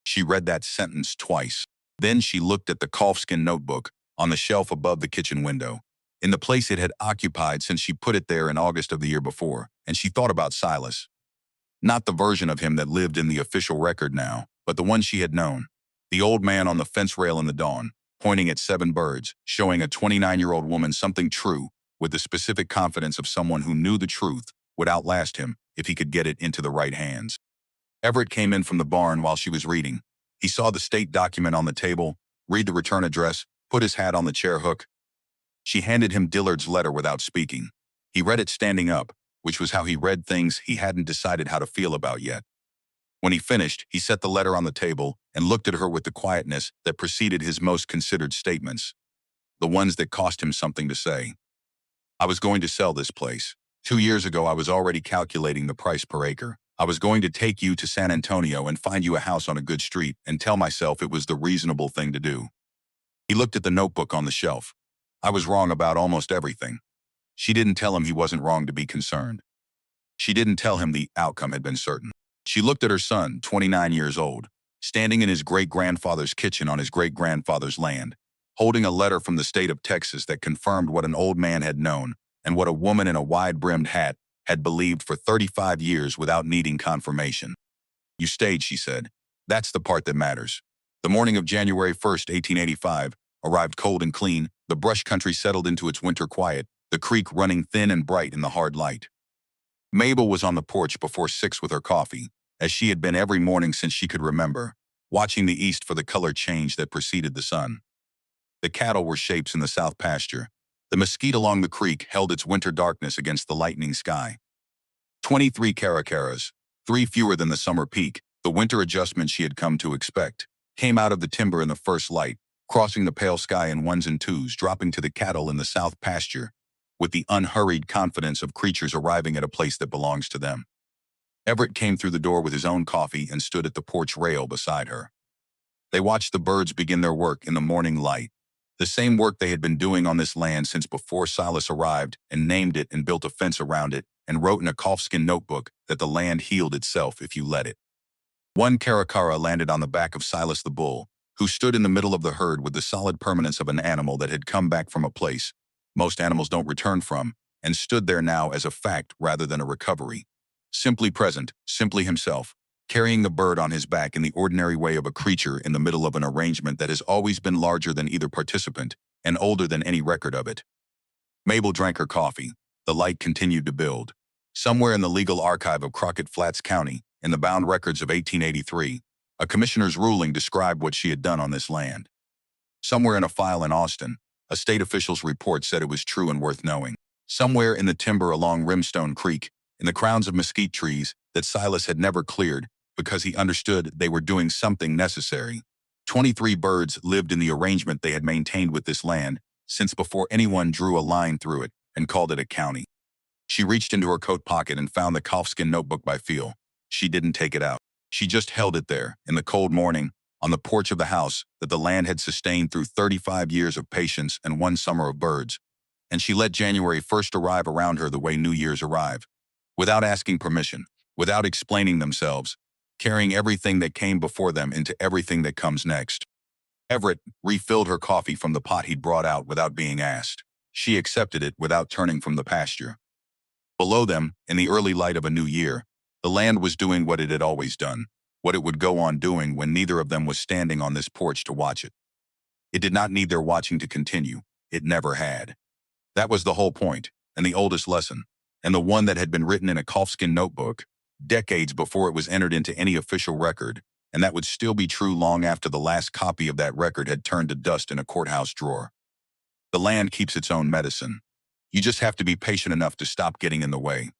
She read that sentence twice. Then she looked at the calfskin notebook on the shelf above the kitchen window, in the place it had occupied since she put it there in August of the year before, and she thought about Silas. Not the version of him that lived in the official record now, but the one she had known. The old man on the fence rail in the dawn, pointing at 7 birds, showing a 29-year-old woman something true with the specific confidence of someone who knew the truth would outlast him if he could get it into the right hands. Everett came in from the barn while she was reading. He saw the state document on the table, read the return address, put his hat on the chair hook. She handed him Dillard's letter without speaking. He read it standing up, which was how he read things he hadn't decided how to feel about yet. When he finished, he set the letter on the table and looked at her with the quietness that preceded his most considered statements, the ones that cost him something to say. I was going to sell this place. 2 years ago, I was already calculating the price per acre. I was going to take you to San Antonio and find you a house on a good street and tell myself it was the reasonable thing to do. He looked at the notebook on the shelf. I was wrong about almost everything. She didn't tell him he wasn't wrong to be concerned. She didn't tell him the outcome had been certain. She looked at her son, 29 years old, standing in his great-grandfather's kitchen on his great-grandfather's land, holding a letter from the state of Texas that confirmed what an old man had known and what a woman in a wide-brimmed hat had believed for 35 years without needing confirmation. You stayed, she said. That's the part that matters. The morning of January 1st, 1885, arrived cold and clean, the brush country settled into its winter quiet, the creek running thin and bright in the hard light. Mabel was on the porch before 6 with her coffee, as she had been every morning since she could remember, watching the east for the color change that preceded the sun. The cattle were shapes in the south pasture. The mesquite along the creek held its winter darkness against the lightening sky. 23 Caracaras, 3 fewer than the summer peak, the winter adjustment she had come to expect, came out of the timber in the first light, crossing the pale sky in 1s and 2s, dropping to the cattle in the south pasture, with the unhurried confidence of creatures arriving at a place that belongs to them. Everett came through the door with his own coffee and stood at the porch rail beside her. They watched the birds begin their work in the morning light, the same work they had been doing on this land since before Silas arrived and named it and built a fence around it and wrote in a calfskin notebook that the land healed itself if you let it. One Caracara landed on the back of Silas the bull, who stood in the middle of the herd with the solid permanence of an animal that had come back from a place most animals don't return from, and stood there now as a fact rather than a recovery. Simply present, simply himself, carrying the bird on his back in the ordinary way of a creature in the middle of an arrangement that has always been larger than either participant and older than any record of it. Mabel drank her coffee. The light continued to build. Somewhere in the legal archive of Crockett Flats County, in the bound records of 1883, a commissioner's ruling described what she had done on this land. Somewhere in a file in Austin, a state official's report said it was true and worth knowing. Somewhere in the timber along Rimstone Creek, in the crowns of mesquite trees that Silas had never cleared because he understood they were doing something necessary, 23 birds lived in the arrangement they had maintained with this land since before anyone drew a line through it and called it a county. She reached into her coat pocket and found the calfskin notebook by feel. She didn't take it out. She just held it there, in the cold morning, on the porch of the house that the land had sustained through 35 years of patience and 1 summer of birds. And she let January 1st arrive around her the way New Year's arrive, without asking permission, without explaining themselves, carrying everything that came before them into everything that comes next. Everett refilled her coffee from the pot he'd brought out without being asked. She accepted it without turning from the pasture. Below them, in the early light of a new year, the land was doing what it had always done, what it would go on doing when neither of them was standing on this porch to watch it. It did not need their watching to continue. It never had. That was the whole point, and the oldest lesson, and the one that had been written in a calfskin notebook, decades before it was entered into any official record, and that would still be true long after the last copy of that record had turned to dust in a courthouse drawer. The land keeps its own medicine. You just have to be patient enough to stop getting in the way.